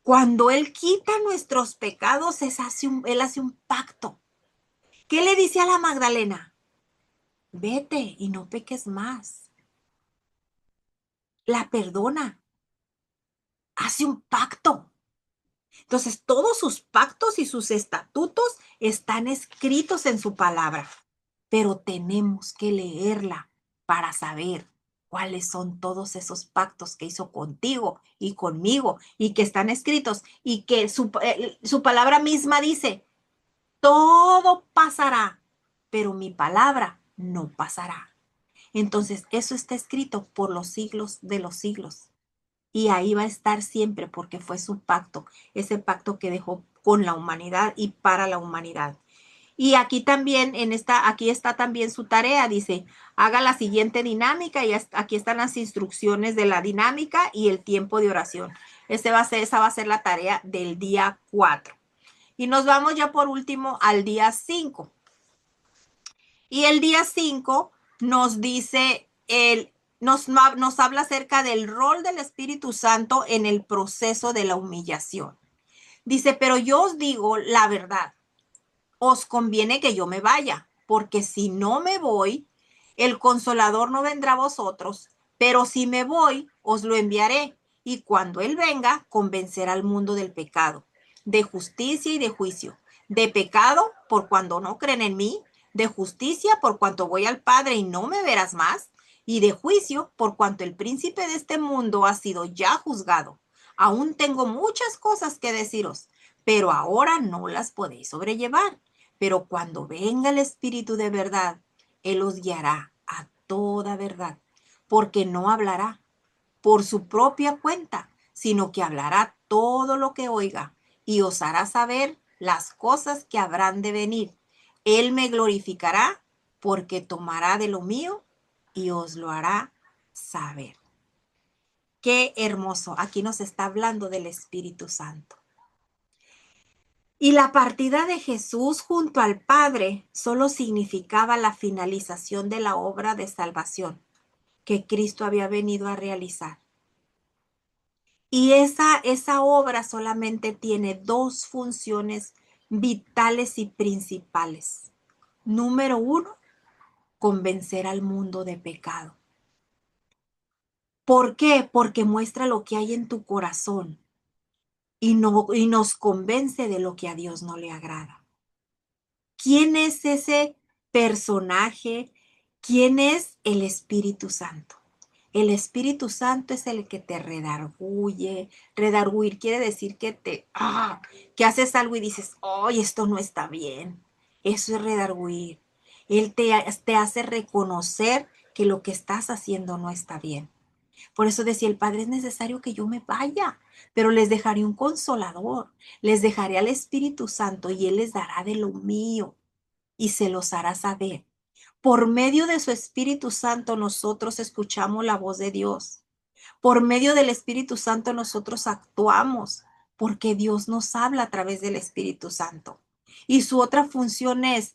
cuando Él quita nuestros pecados, Él hace un pacto. ¿Qué le dice a la Magdalena? Vete y no peques más. La perdona. Hace un pacto. Entonces, todos sus pactos y sus estatutos están escritos en su palabra, pero tenemos que leerla para saber cuáles son todos esos pactos que hizo contigo y conmigo y que están escritos y que su palabra misma dice, todo pasará, pero mi palabra no pasará. Entonces, eso está escrito por los siglos de los siglos. Y ahí va a estar siempre porque fue su pacto, ese pacto que dejó con la humanidad y para la humanidad. Y aquí también, aquí está también su tarea, dice, haga la siguiente dinámica y aquí están las instrucciones de la dinámica y el tiempo de oración. Esa va a ser la tarea del día 4. Y nos vamos ya por último al día 5. Y el día 5 nos dice, nos habla acerca del rol del Espíritu Santo en el proceso de la humillación. Dice, pero yo os digo la verdad, os conviene que yo me vaya, porque si no me voy, el Consolador no vendrá a vosotros, pero si me voy, os lo enviaré, y cuando Él venga, convencerá al mundo del pecado, de justicia y de juicio, de pecado por cuando no creen en mí, de justicia por cuanto voy al Padre y no me verás más, y de juicio por cuanto el príncipe de este mundo ha sido ya juzgado. Aún tengo muchas cosas que deciros, pero ahora no las podéis sobrellevar. Pero cuando venga el Espíritu de verdad, Él os guiará a toda verdad, porque no hablará por su propia cuenta, sino que hablará todo lo que oiga y os hará saber las cosas que habrán de venir. Él me glorificará porque tomará de lo mío y os lo hará saber. Qué hermoso. Aquí nos está hablando del Espíritu Santo. Y la partida de Jesús junto al Padre solo significaba la finalización de la obra de salvación que Cristo había venido a realizar. Y esa obra solamente tiene dos funciones vitales y principales. Número uno, convencer al mundo de pecado. ¿Por qué? Porque muestra lo que hay en tu corazón y nos convence de lo que a Dios no le agrada. ¿Quién es ese personaje? ¿Quién es el Espíritu Santo? El Espíritu Santo es el que te redarguye. Redarguir quiere decir que haces algo y dices, ¡ay, esto no está bien! Eso es redarguir. Él te hace reconocer que lo que estás haciendo no está bien. Por eso decía el Padre, es necesario que yo me vaya, pero les dejaré un consolador, les dejaré al Espíritu Santo y Él les dará de lo mío y se los hará saber. Por medio de su Espíritu Santo nosotros escuchamos la voz de Dios. Por medio del Espíritu Santo nosotros actuamos, porque Dios nos habla a través del Espíritu Santo. Y su otra función es,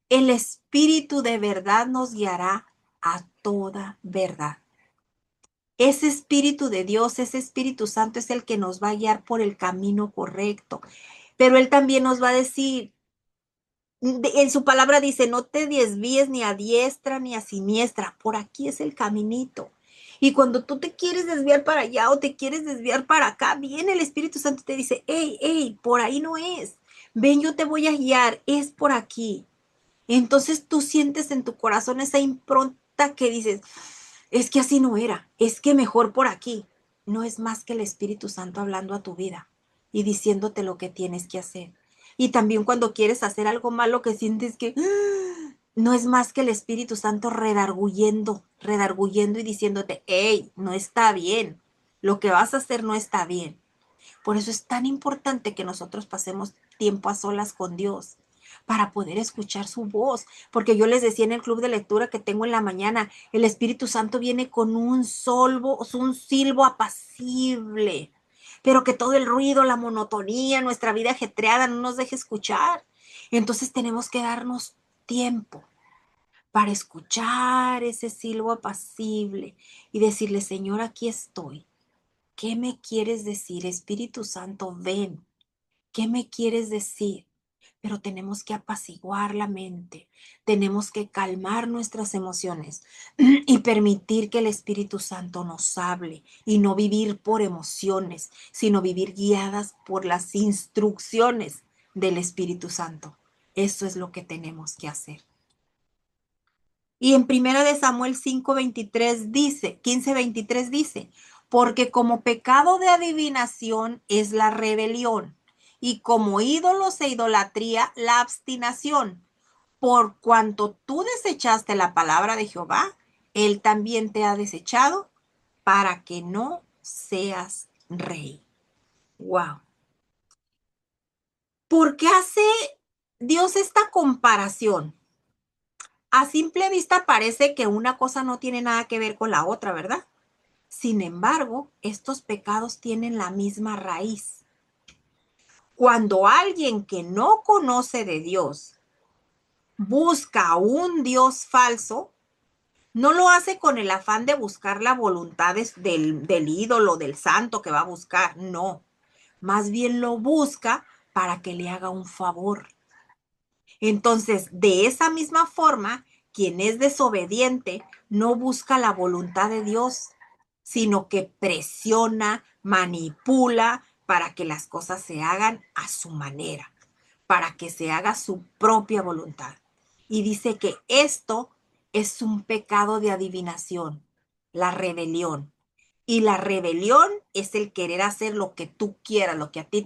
el Espíritu de verdad nos guiará a toda verdad. Ese Espíritu de Dios, ese Espíritu Santo es el que nos va a guiar por el camino correcto. Pero Él también nos va a decir, en su palabra dice, no te desvíes ni a diestra ni a siniestra, por aquí es el caminito. Y cuando tú te quieres desviar para allá o te quieres desviar para acá, viene el Espíritu Santo y te dice, hey, hey, por ahí no es. Ven, yo te voy a guiar, es por aquí. Entonces tú sientes en tu corazón esa impronta que dices, es que así no era, es que mejor por aquí. No es más que el Espíritu Santo hablando a tu vida y diciéndote lo que tienes que hacer. Y también cuando quieres hacer algo malo que sientes que no es más que el Espíritu Santo redarguyendo, redarguyendo y diciéndote, hey, no está bien, lo que vas a hacer no está bien. Por eso es tan importante que nosotros pasemos tiempo a solas con Dios para poder escuchar su voz. Porque yo les decía en el club de lectura que tengo en la mañana, el Espíritu Santo viene con un silbo apacible, pero que todo el ruido, la monotonía, nuestra vida ajetreada no nos deje escuchar. Entonces tenemos que darnos tiempo para escuchar ese silbo apacible y decirle, Señor, aquí estoy. ¿Qué me quieres decir? Espíritu Santo, ven. ¿Qué me quieres decir? Pero tenemos que apaciguar la mente, tenemos que calmar nuestras emociones y permitir que el Espíritu Santo nos hable y no vivir por emociones, sino vivir guiadas por las instrucciones del Espíritu Santo. Eso es lo que tenemos que hacer. Y en Primera de Samuel 5:23 dice, 15:23 dice, porque como pecado de adivinación es la rebelión, y como ídolos e idolatría la obstinación. Por cuanto tú desechaste la palabra de Jehová, él también te ha desechado para que no seas rey. Wow. ¿Por qué hace Dios esta comparación? A simple vista parece que una cosa no tiene nada que ver con la otra, ¿verdad? Sin embargo, estos pecados tienen la misma raíz. Cuando alguien que no conoce de Dios busca a un Dios falso, no lo hace con el afán de buscar la voluntad del ídolo, del santo que va a buscar, no. Más bien lo busca para que le haga un favor. Entonces, de esa misma forma, quien es desobediente no busca la voluntad de Dios, sino que presiona, manipula para que las cosas se hagan a su manera, para que se haga su propia voluntad. Y dice que esto es un pecado de adivinación, la rebelión. Y la rebelión es el querer hacer lo que tú quieras, lo que a ti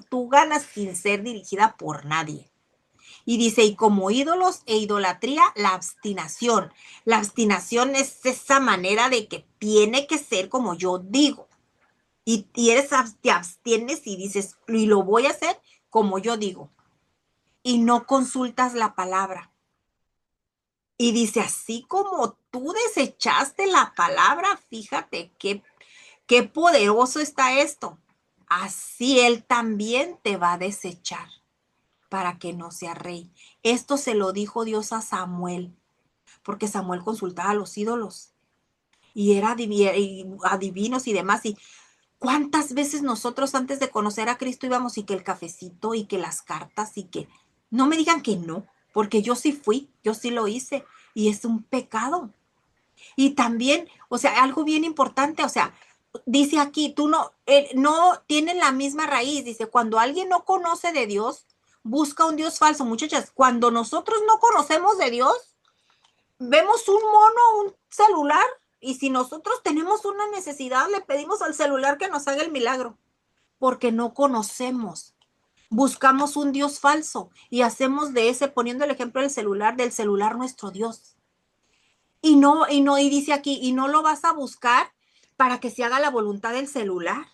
tú ganas sin ser dirigida por nadie. Y dice, y como ídolos e idolatría, la abstinación. La abstinación es esa manera de que tiene que ser como yo digo. Y eres, te abstienes y dices, y lo voy a hacer como yo digo. Y no consultas la palabra. Y dice, así como tú desechaste la palabra, fíjate qué poderoso está esto. Así él también te va a desechar para que no sea rey. Esto se lo dijo Dios a Samuel, porque Samuel consultaba a los ídolos y era adivinos y demás. Y cuántas veces nosotros antes de conocer a Cristo íbamos y que el cafecito y que las cartas y que no me digan que no, porque yo sí fui, yo sí lo hice y es un pecado. Y también, o sea, algo bien importante, o sea, dice aquí, tú no tienen la misma raíz, dice, cuando alguien no conoce de Dios, busca un Dios falso, muchachas, cuando nosotros no conocemos de Dios, vemos un mono, un celular, y si nosotros tenemos una necesidad, le pedimos al celular que nos haga el milagro, porque no conocemos. Buscamos un Dios falso y hacemos de ese, poniendo el ejemplo del celular nuestro Dios. Y dice aquí, y no lo vas a buscar para que se haga la voluntad del celular.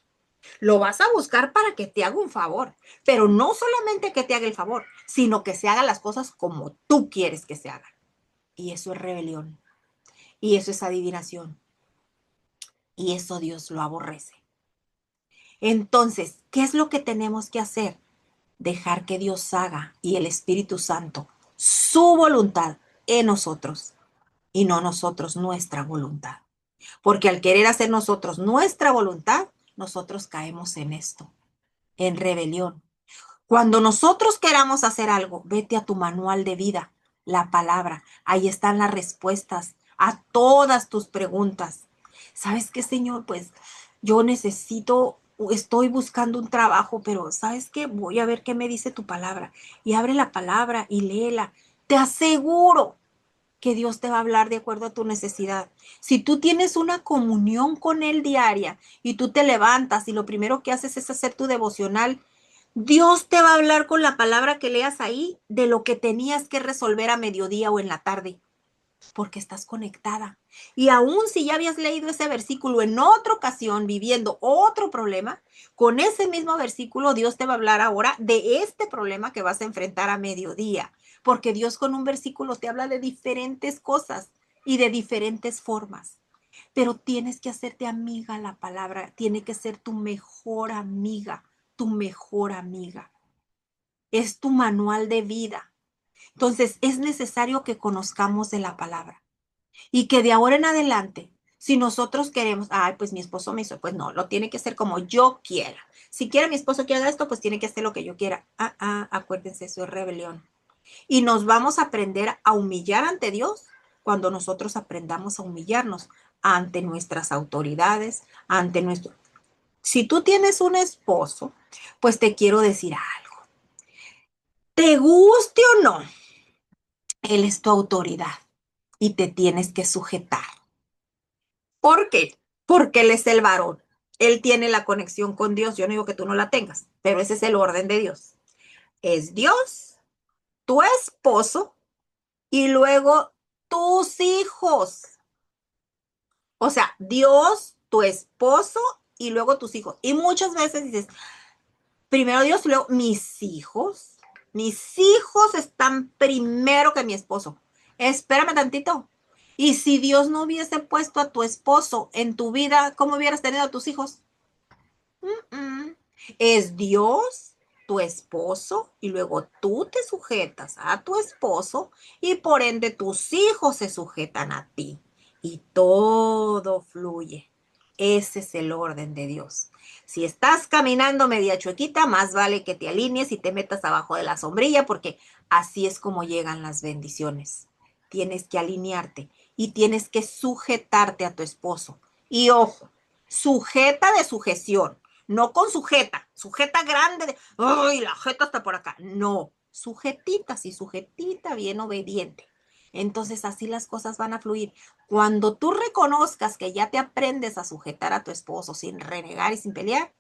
Lo vas a buscar para que te haga un favor, pero no solamente que te haga el favor, sino que se hagan las cosas como tú quieres que se hagan. Y eso es rebelión. Y eso es adivinación. Y eso Dios lo aborrece. Entonces, ¿qué es lo que tenemos que hacer? Dejar que Dios haga y el Espíritu Santo su voluntad en nosotros y no nosotros nuestra voluntad. Porque al querer hacer nosotros nuestra voluntad, nosotros caemos en esto, en rebelión. Cuando nosotros queramos hacer algo, vete a tu manual de vida, la palabra. Ahí están las respuestas a todas tus preguntas. ¿Sabes qué, Señor? Pues yo necesito, estoy buscando un trabajo, pero ¿sabes qué? Voy a ver qué me dice tu palabra. Y abre la palabra y léela. Te aseguro que Dios te va a hablar de acuerdo a tu necesidad. Si tú tienes una comunión con Él diaria y tú te levantas y lo primero que haces es hacer tu devocional, Dios te va a hablar con la palabra que leas ahí de lo que tenías que resolver a mediodía o en la tarde, porque estás conectada. Y aún si ya habías leído ese versículo en otra ocasión, viviendo otro problema, con ese mismo versículo Dios te va a hablar ahora de este problema que vas a enfrentar a mediodía, porque Dios con un versículo te habla de diferentes cosas y de diferentes formas. Pero tienes que hacerte amiga la palabra, tiene que ser tu mejor amiga, tu mejor amiga. Es tu manual de vida. Entonces es necesario que conozcamos de la palabra. Y que de ahora en adelante, si nosotros queremos, ay, pues mi esposo me hizo, pues no, lo tiene que hacer como yo quiera. Si quiere mi esposo que haga esto, pues tiene que hacer lo que yo quiera. Acuérdense, eso es rebelión. Y nos vamos a aprender a humillar ante Dios cuando nosotros aprendamos a humillarnos ante nuestras autoridades, ante nuestro... Si tú tienes un esposo, pues te quiero decir algo. Te guste o no, él es tu autoridad y te tienes que sujetar. ¿Por qué? Porque él es el varón. Él tiene la conexión con Dios. Yo no digo que tú no la tengas, pero ese es el orden de Dios. Es Dios, tu esposo y luego tus hijos. O sea, Dios, tu esposo y luego tus hijos. Y muchas veces dices, primero Dios y luego mis hijos. Mis hijos están primero que mi esposo. Espérame tantito. Y si Dios no hubiese puesto a tu esposo en tu vida, ¿cómo hubieras tenido a tus hijos? Mm. Es Dios, tu esposo, y luego tú te sujetas a tu esposo y por ende tus hijos se sujetan a ti y todo fluye. Ese es el orden de Dios. Si estás caminando media chuequita, más vale que te alinees y te metas abajo de la sombrilla porque así es como llegan las bendiciones. Tienes que alinearte y tienes que sujetarte a tu esposo. Y ojo, sujeta de sujeción, no con sujeta, sujeta grande de, ¡ay, la jeta está por acá! No, sujetita, sí, sujetita, bien obediente. Entonces así las cosas van a fluir. Cuando tú reconozcas que ya te aprendes a sujetar a tu esposo sin renegar y sin pelear,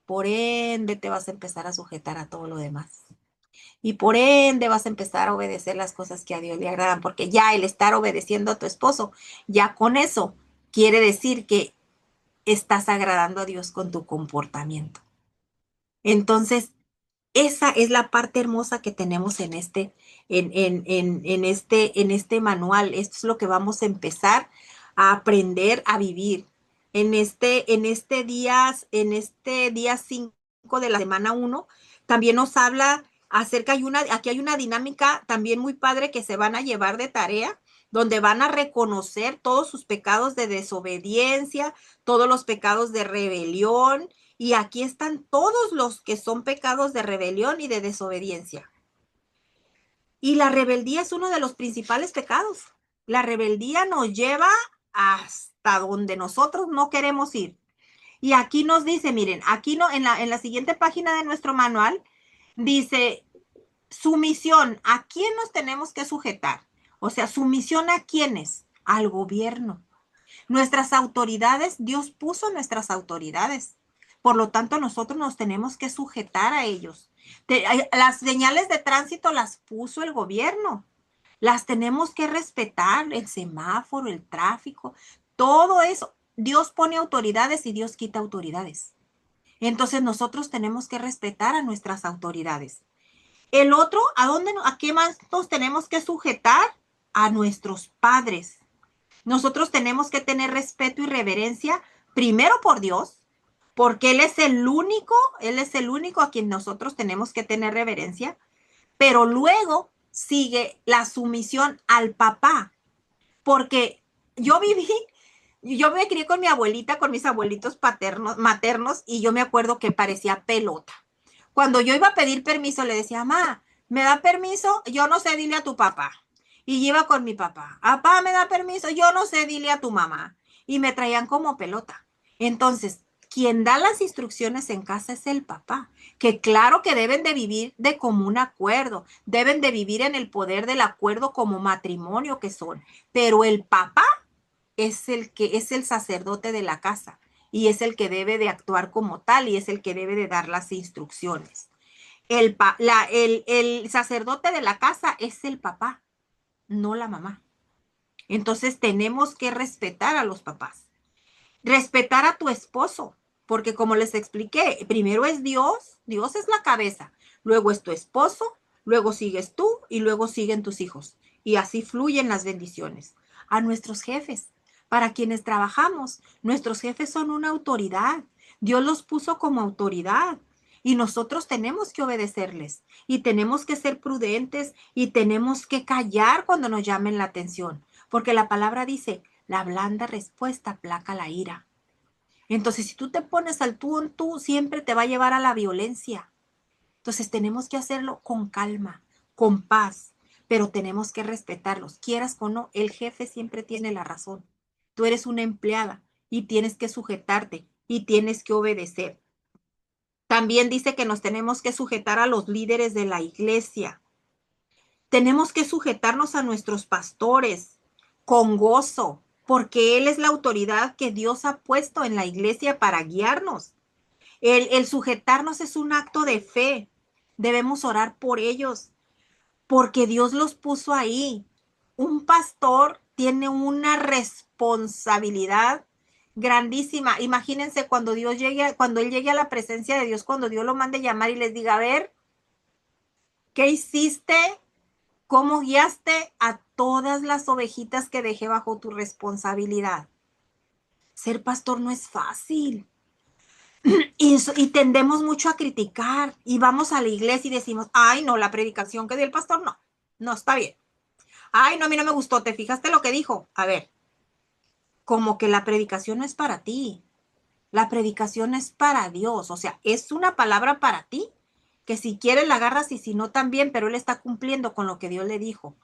por ende te vas a empezar a sujetar a todo lo demás. Y por ende vas a empezar a obedecer las cosas que a Dios le agradan, porque ya el estar obedeciendo a tu esposo, ya con eso quiere decir que estás agradando a Dios con tu comportamiento. Entonces, esa es la parte hermosa que tenemos en este manual. Esto es lo que vamos a empezar a aprender a vivir. En este día 5 de la semana uno también nos habla acerca, aquí hay una dinámica también muy padre que se van a llevar de tarea, donde van a reconocer todos sus pecados de desobediencia, todos los pecados de rebelión, y aquí están todos los que son pecados de rebelión y de desobediencia. Y la rebeldía es uno de los principales pecados. La rebeldía nos lleva hasta donde nosotros no queremos ir. Y aquí nos dice, miren, aquí no, en la siguiente página de nuestro manual, dice, sumisión, ¿a quién nos tenemos que sujetar? O sea, sumisión a quiénes? Al gobierno. Nuestras autoridades, Dios puso nuestras autoridades. Por lo tanto, nosotros nos tenemos que sujetar a ellos. Las señales de tránsito las puso el gobierno. Las tenemos que respetar, el semáforo, el tráfico, todo eso. Dios pone autoridades y Dios quita autoridades. Entonces nosotros tenemos que respetar a nuestras autoridades. El otro, a qué más nos tenemos que sujetar? A nuestros padres. Nosotros tenemos que tener respeto y reverencia primero por Dios, porque Él es el único a quien nosotros tenemos que tener reverencia, pero luego sigue la sumisión al papá, porque yo viví, yo me crié con mi abuelita, con mis abuelitos maternos, y yo me acuerdo que parecía pelota. Cuando yo iba a pedir permiso, le decía, mamá, ¿me da permiso? Yo no sé, dile a tu papá. Y iba con mi papá. Papá, ¿me da permiso? Yo no sé, dile a tu mamá. y me traían como pelota. Entonces, quien da las instrucciones en casa es el papá, que claro que deben de vivir de común acuerdo, deben de vivir en el poder del acuerdo como matrimonio que son, pero el papá es el que es el sacerdote de la casa y es el que debe de actuar como tal y es el que debe de dar las instrucciones. El sacerdote de la casa es el papá, no la mamá. Entonces tenemos que respetar a los papás. Respetar a tu esposo, porque como les expliqué, primero es Dios, Dios es la cabeza, luego es tu esposo, luego sigues tú y luego siguen tus hijos. Y así fluyen las bendiciones. A nuestros jefes, para quienes trabajamos, nuestros jefes son una autoridad. Dios los puso como autoridad. Y nosotros tenemos que obedecerles y tenemos que ser prudentes y tenemos que callar cuando nos llamen la atención, porque la palabra dice, la blanda respuesta aplaca la ira. Entonces, si tú te pones al tú en tú, siempre te va a llevar a la violencia. Entonces, tenemos que hacerlo con calma, con paz, pero tenemos que respetarlos. Quieras o no, el jefe siempre tiene la razón. Tú eres una empleada y tienes que sujetarte y tienes que obedecer. También dice que nos tenemos que sujetar a los líderes de la iglesia. Tenemos que sujetarnos a nuestros pastores con gozo, porque Él es la autoridad que Dios ha puesto en la iglesia para guiarnos. El sujetarnos es un acto de fe. Debemos orar por ellos, porque Dios los puso ahí. Un pastor tiene una responsabilidad grandísima. Imagínense cuando Dios llegue, cuando Él llegue a la presencia de Dios, cuando Dios lo mande llamar y les diga, a ver, ¿qué hiciste? ¿Cómo guiaste a todas las ovejitas que dejé bajo tu responsabilidad? Ser pastor no es fácil. Y tendemos mucho a criticar y vamos a la iglesia y decimos, ay, no, la predicación que dio el pastor, no, no está bien. Ay, no, a mí no me gustó, ¿te fijaste lo que dijo? A ver, como que la predicación no es para ti, la predicación es para Dios, o sea, es una palabra para ti, que si quieres la agarras y si no también, pero Él está cumpliendo con lo que Dios le dijo.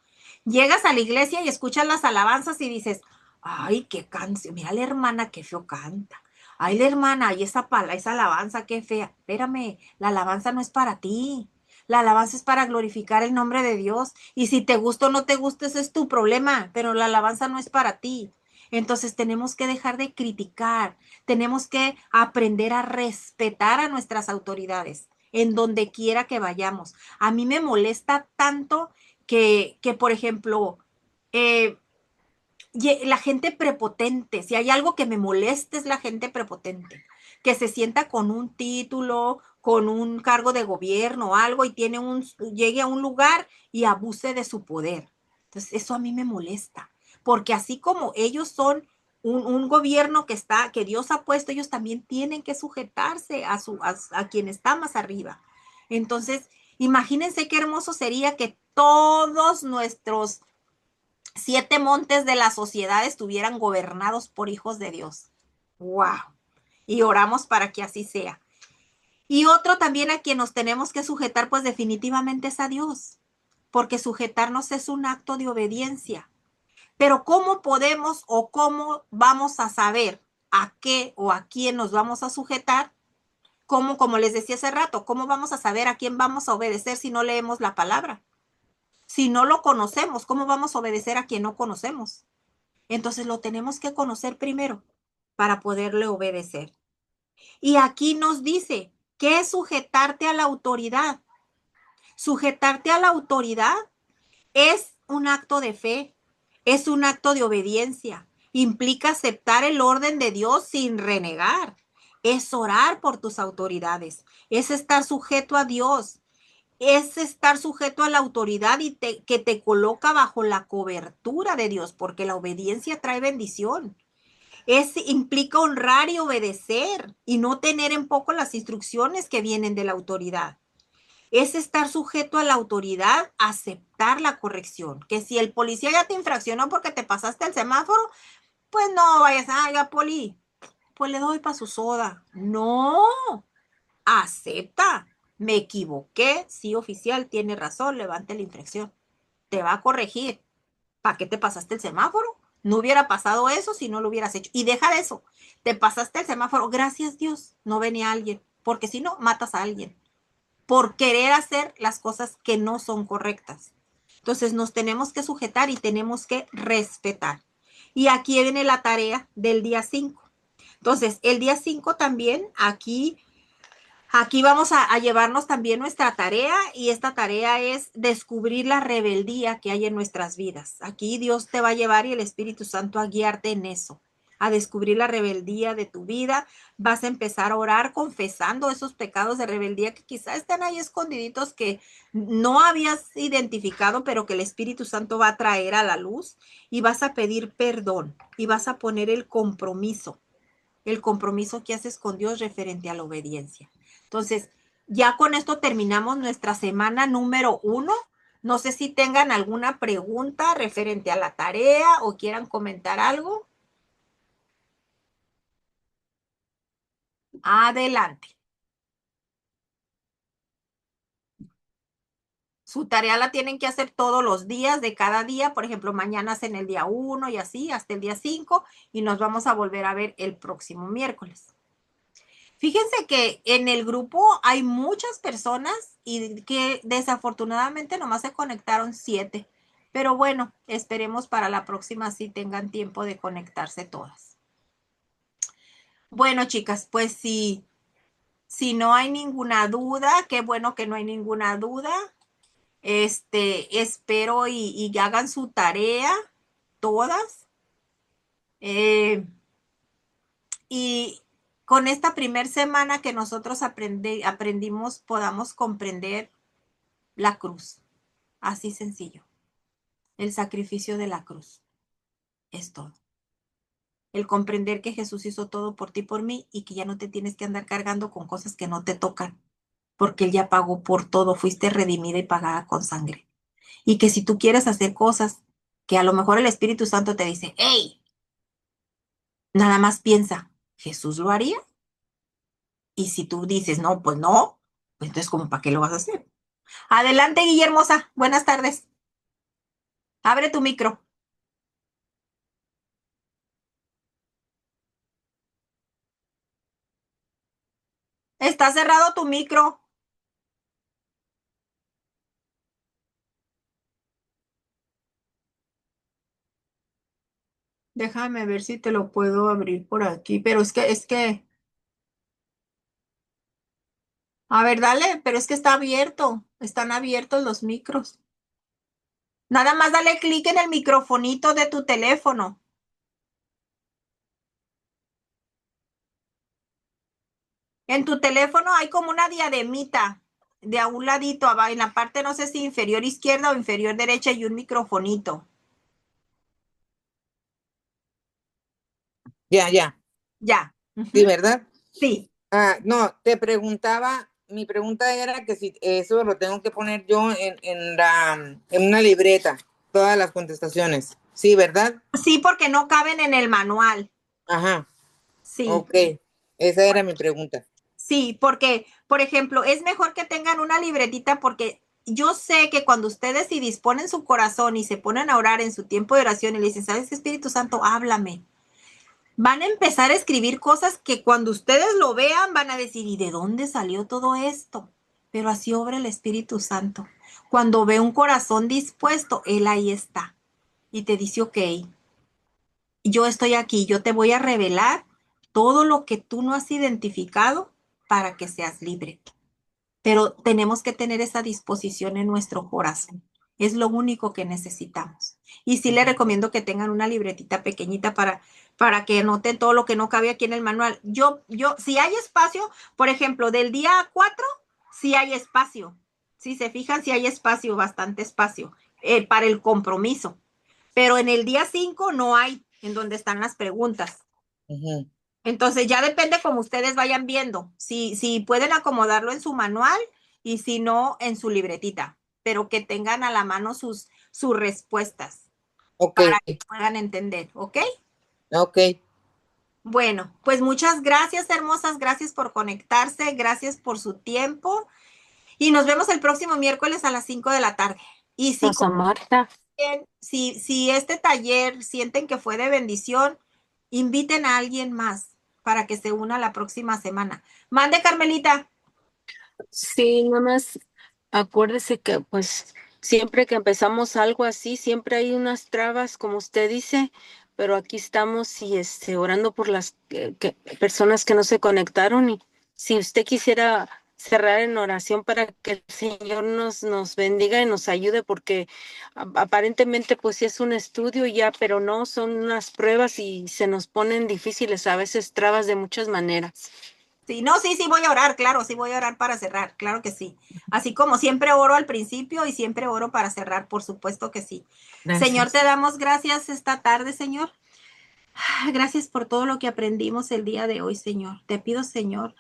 Llegas a la iglesia y escuchas las alabanzas y dices, ay, qué canción, mira la hermana, qué feo canta. Ay, la hermana, y esa alabanza, qué fea. Espérame, la alabanza no es para ti. La alabanza es para glorificar el nombre de Dios. Y si te gusta o no te gusta, ese es tu problema, pero la alabanza no es para ti. Entonces tenemos que dejar de criticar, tenemos que aprender a respetar a nuestras autoridades en donde quiera que vayamos. A mí me molesta tanto que por ejemplo, eh, la gente prepotente, si hay algo que me molesta es la gente prepotente, que se sienta con un título, con un cargo de gobierno o algo y llegue a un lugar y abuse de su poder. Entonces, eso a mí me molesta, porque así como ellos son un gobierno que Dios ha puesto, ellos también tienen que sujetarse a quien está más arriba. Entonces, imagínense qué hermoso sería que todos nuestros 7 montes de la sociedad estuvieran gobernados por hijos de Dios. ¡Wow! Y oramos para que así sea. Y otro también a quien nos tenemos que sujetar, pues definitivamente es a Dios, porque sujetarnos es un acto de obediencia. Pero ¿cómo podemos o cómo vamos a saber a qué o a quién nos vamos a sujetar? ¿Cómo, como les decía hace rato, cómo vamos a saber a quién vamos a obedecer si no leemos la palabra? Si no lo conocemos, ¿cómo vamos a obedecer a quien no conocemos? Entonces lo tenemos que conocer primero para poderle obedecer. Y aquí nos dice que es sujetarte a la autoridad. Sujetarte a la autoridad es un acto de fe, es un acto de obediencia. Implica aceptar el orden de Dios sin renegar. Es orar por tus autoridades, es estar sujeto a Dios, es estar sujeto a la autoridad que te coloca bajo la cobertura de Dios, porque la obediencia trae bendición. Implica honrar y obedecer y no tener en poco las instrucciones que vienen de la autoridad. Es estar sujeto a la autoridad, aceptar la corrección. Que si el policía ya te infraccionó porque te pasaste el semáforo, pues no vayas, ya poli, pues le doy para su soda. No, acepta. Me equivoqué, sí, oficial, tiene razón, levante la infracción. Te va a corregir. ¿Para qué te pasaste el semáforo? No hubiera pasado eso si no lo hubieras hecho. Y deja de eso. Te pasaste el semáforo. Gracias Dios, no venía alguien. Porque si no, matas a alguien. Por querer hacer las cosas que no son correctas. Entonces nos tenemos que sujetar y tenemos que respetar. Y aquí viene la tarea del día 5. Entonces, el día 5 también, aquí vamos a llevarnos también nuestra tarea y esta tarea es descubrir la rebeldía que hay en nuestras vidas. Aquí Dios te va a llevar y el Espíritu Santo a guiarte en eso, a descubrir la rebeldía de tu vida. Vas a empezar a orar confesando esos pecados de rebeldía que quizás están ahí escondiditos que no habías identificado, pero que el Espíritu Santo va a traer a la luz y vas a pedir perdón y vas a poner el compromiso que haces con Dios referente a la obediencia. Entonces, ya con esto terminamos nuestra semana número 1. No sé si tengan alguna pregunta referente a la tarea o quieran comentar algo. Adelante. Su tarea la tienen que hacer todos los días de cada día. Por ejemplo, mañana hacen el día 1 y así hasta el día 5 y nos vamos a volver a ver el próximo miércoles. Fíjense que en el grupo hay muchas personas y que desafortunadamente nomás se conectaron 7. Pero bueno, esperemos para la próxima si tengan tiempo de conectarse todas. Bueno, chicas, pues si no hay ninguna duda, qué bueno que no hay ninguna duda. Espero y hagan su tarea todas. Y con esta primer semana que nosotros aprendimos, podamos comprender la cruz. Así sencillo. El sacrificio de la cruz es todo. El comprender que Jesús hizo todo por ti y por mí y que ya no te tienes que andar cargando con cosas que no te tocan, porque Él ya pagó por todo, fuiste redimida y pagada con sangre. Y que si tú quieres hacer cosas que a lo mejor el Espíritu Santo te dice, hey, nada más piensa, ¿Jesús lo haría? Y si tú dices, no, pues entonces, ¿cómo para qué lo vas a hacer? Adelante, Guillermosa. Buenas tardes. Abre tu micro. Está cerrado tu micro. Déjame ver si te lo puedo abrir por aquí, pero a ver, dale, pero es que está abierto, están abiertos los micros. Nada más dale clic en el microfonito de tu teléfono. En tu teléfono hay como una diademita de a un ladito, en la parte no sé si inferior izquierda o inferior derecha y un microfonito. Ya, ya, Ya. sí, Ujú. ¿verdad? Sí. No, te preguntaba, mi pregunta era que si eso lo tengo que poner yo en una libreta, todas las contestaciones. Sí, ¿verdad? Sí, porque no caben en el manual. Ajá, Sí. ok. Esa era mi pregunta. Sí, porque, por ejemplo, es mejor que tengan una libretita porque yo sé que cuando ustedes si disponen su corazón y se ponen a orar en su tiempo de oración y le dicen, ¿sabes qué, Espíritu Santo? Háblame. Van a empezar a escribir cosas que cuando ustedes lo vean van a decir, ¿y de dónde salió todo esto? Pero así obra el Espíritu Santo. Cuando ve un corazón dispuesto, Él ahí está y te dice, ok, yo estoy aquí, yo te voy a revelar todo lo que tú no has identificado para que seas libre. Pero tenemos que tener esa disposición en nuestro corazón. Es lo único que necesitamos. Y sí le recomiendo que tengan una libretita pequeñita para que anoten todo lo que no cabe aquí en el manual. Si hay espacio, por ejemplo, del día 4, sí hay espacio. Si se fijan, sí hay espacio, bastante espacio para el compromiso. Pero en el día 5 no hay, en donde están las preguntas. Ujú. Entonces ya depende como ustedes vayan viendo, si pueden acomodarlo en su manual y si no, en su libretita, pero que tengan a la mano sus respuestas Ok, para que puedan entender, ¿ok? ok. Bueno, pues muchas gracias, hermosas, gracias por conectarse, gracias por su tiempo y nos vemos el próximo miércoles a las 5 de la tarde. Y sí, Rosa Marta. también, si este taller sienten que fue de bendición, inviten a alguien más para que se una la próxima semana. Mande, Carmelita. Sí, nada más acuérdese que pues siempre que empezamos algo así, siempre hay unas trabas, como usted dice, pero aquí estamos y orando por las personas que no se conectaron y si usted quisiera cerrar en oración para que el Señor nos bendiga y nos ayude, porque aparentemente pues sí es un estudio ya, pero no, son unas pruebas y se nos ponen difíciles, a veces trabas de muchas maneras. Sí, no, sí, sí voy a orar, claro, sí voy a orar para cerrar, claro que sí. Así como siempre oro al principio y siempre oro para cerrar, por supuesto que sí. Señor, te Gracias. damos gracias esta tarde, Señor. Gracias por todo lo que aprendimos el día de hoy, Señor. Te pido, Señor,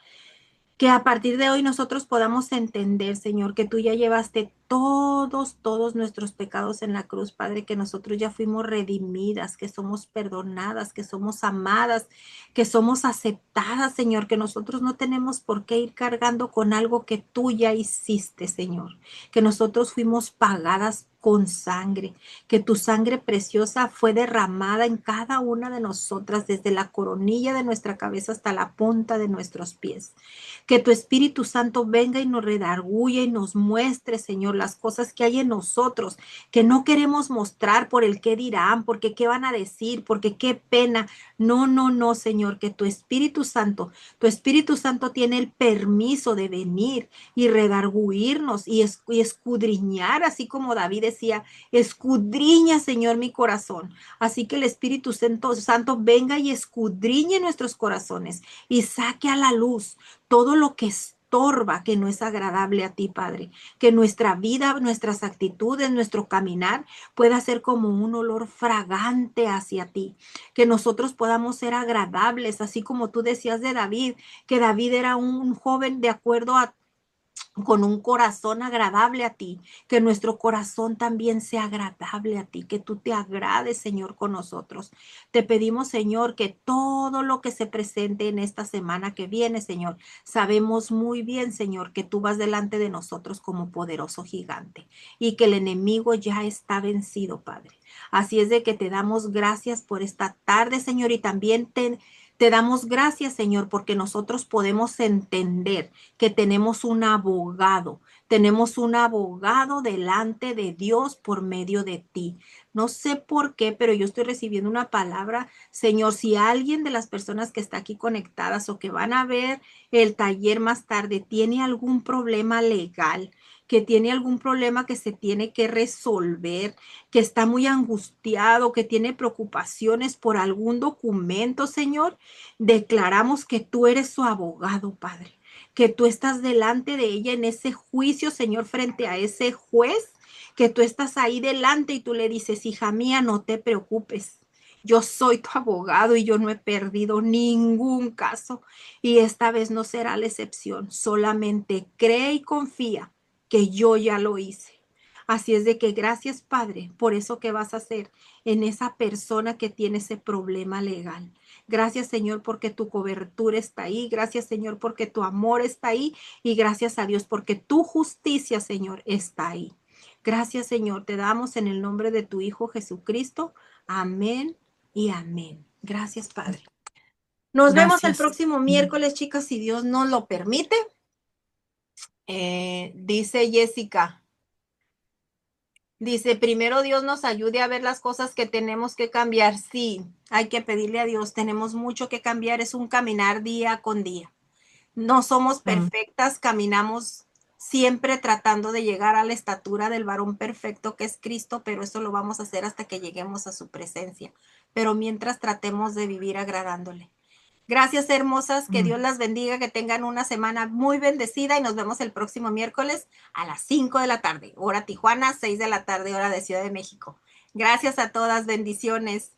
que a partir de hoy nosotros podamos entender, Señor, que tú ya llevaste todos nuestros pecados en la cruz, Padre, que nosotros ya fuimos redimidas, que somos perdonadas, que somos amadas, que somos aceptadas, Señor, que nosotros no tenemos por qué ir cargando con algo que tú ya hiciste, Señor, que nosotros fuimos pagadas con sangre, que tu sangre preciosa fue derramada en cada una de nosotras, desde la coronilla de nuestra cabeza hasta la punta de nuestros pies. Que tu Espíritu Santo venga y nos redarguya y nos muestre, Señor, las cosas que hay en nosotros, que no queremos mostrar por el qué dirán, porque qué van a decir, porque qué pena. No, no, no, Señor, que tu Espíritu Santo tiene el permiso de venir y redarguirnos y escudriñar, así como David decía, escudriña, Señor, mi corazón. Así que el Espíritu Santo venga y escudriñe nuestros corazones y saque a la luz todo lo que estorba, que no es agradable a ti, Padre. Que nuestra vida, nuestras actitudes, nuestro caminar pueda ser como un olor fragante hacia ti. Que nosotros podamos ser agradables, así como tú decías de David, que David era un joven de acuerdo a con un corazón agradable a ti, que nuestro corazón también sea agradable a ti, que tú te agrades, Señor, con nosotros. Te pedimos, Señor, que todo lo que se presente en esta semana que viene, Señor, sabemos muy bien, Señor, que tú vas delante de nosotros como poderoso gigante y que el enemigo ya está vencido, Padre. Así es de que te damos gracias por esta tarde, Señor, y también te damos gracias, Señor, porque nosotros podemos entender que tenemos un abogado delante de Dios por medio de ti. No sé por qué, pero yo estoy recibiendo una palabra, Señor, si alguien de las personas que está aquí conectadas o que van a ver el taller más tarde tiene algún problema legal, que tiene algún problema que se tiene que resolver, que está muy angustiado, que tiene preocupaciones por algún documento, Señor, declaramos que tú eres su abogado, Padre, que tú estás delante de ella en ese juicio, Señor, frente a ese juez, que tú estás ahí delante y tú le dices, hija mía, no te preocupes. Yo soy tu abogado y yo no he perdido ningún caso y esta vez no será la excepción. Solamente cree y confía que yo ya lo hice. Así es de que gracias, Padre, por eso que vas a hacer en esa persona que tiene ese problema legal. Gracias, Señor, porque tu cobertura está ahí. Gracias, Señor, porque tu amor está ahí. Y gracias a Dios, porque tu justicia, Señor, está ahí. Gracias, Señor. Te damos en el nombre de tu Hijo Jesucristo. Amén y amén. Gracias, Padre. Nos vemos el Gracias. próximo miércoles, chicas, si Dios nos lo permite. Dice Jessica. Dice, primero Dios nos ayude a ver las cosas que tenemos que cambiar. Sí, hay que pedirle a Dios, tenemos mucho que cambiar, es un caminar día con día. No somos perfectas, caminamos siempre tratando de llegar a la estatura del varón perfecto que es Cristo, pero eso lo vamos a hacer hasta que lleguemos a su presencia. Pero mientras tratemos de vivir agradándole. Gracias, hermosas. Que Dios las bendiga, que tengan una semana muy bendecida y nos vemos el próximo miércoles a las 5 de la tarde, hora Tijuana, 6 de la tarde, hora de Ciudad de México. Gracias a todas, bendiciones.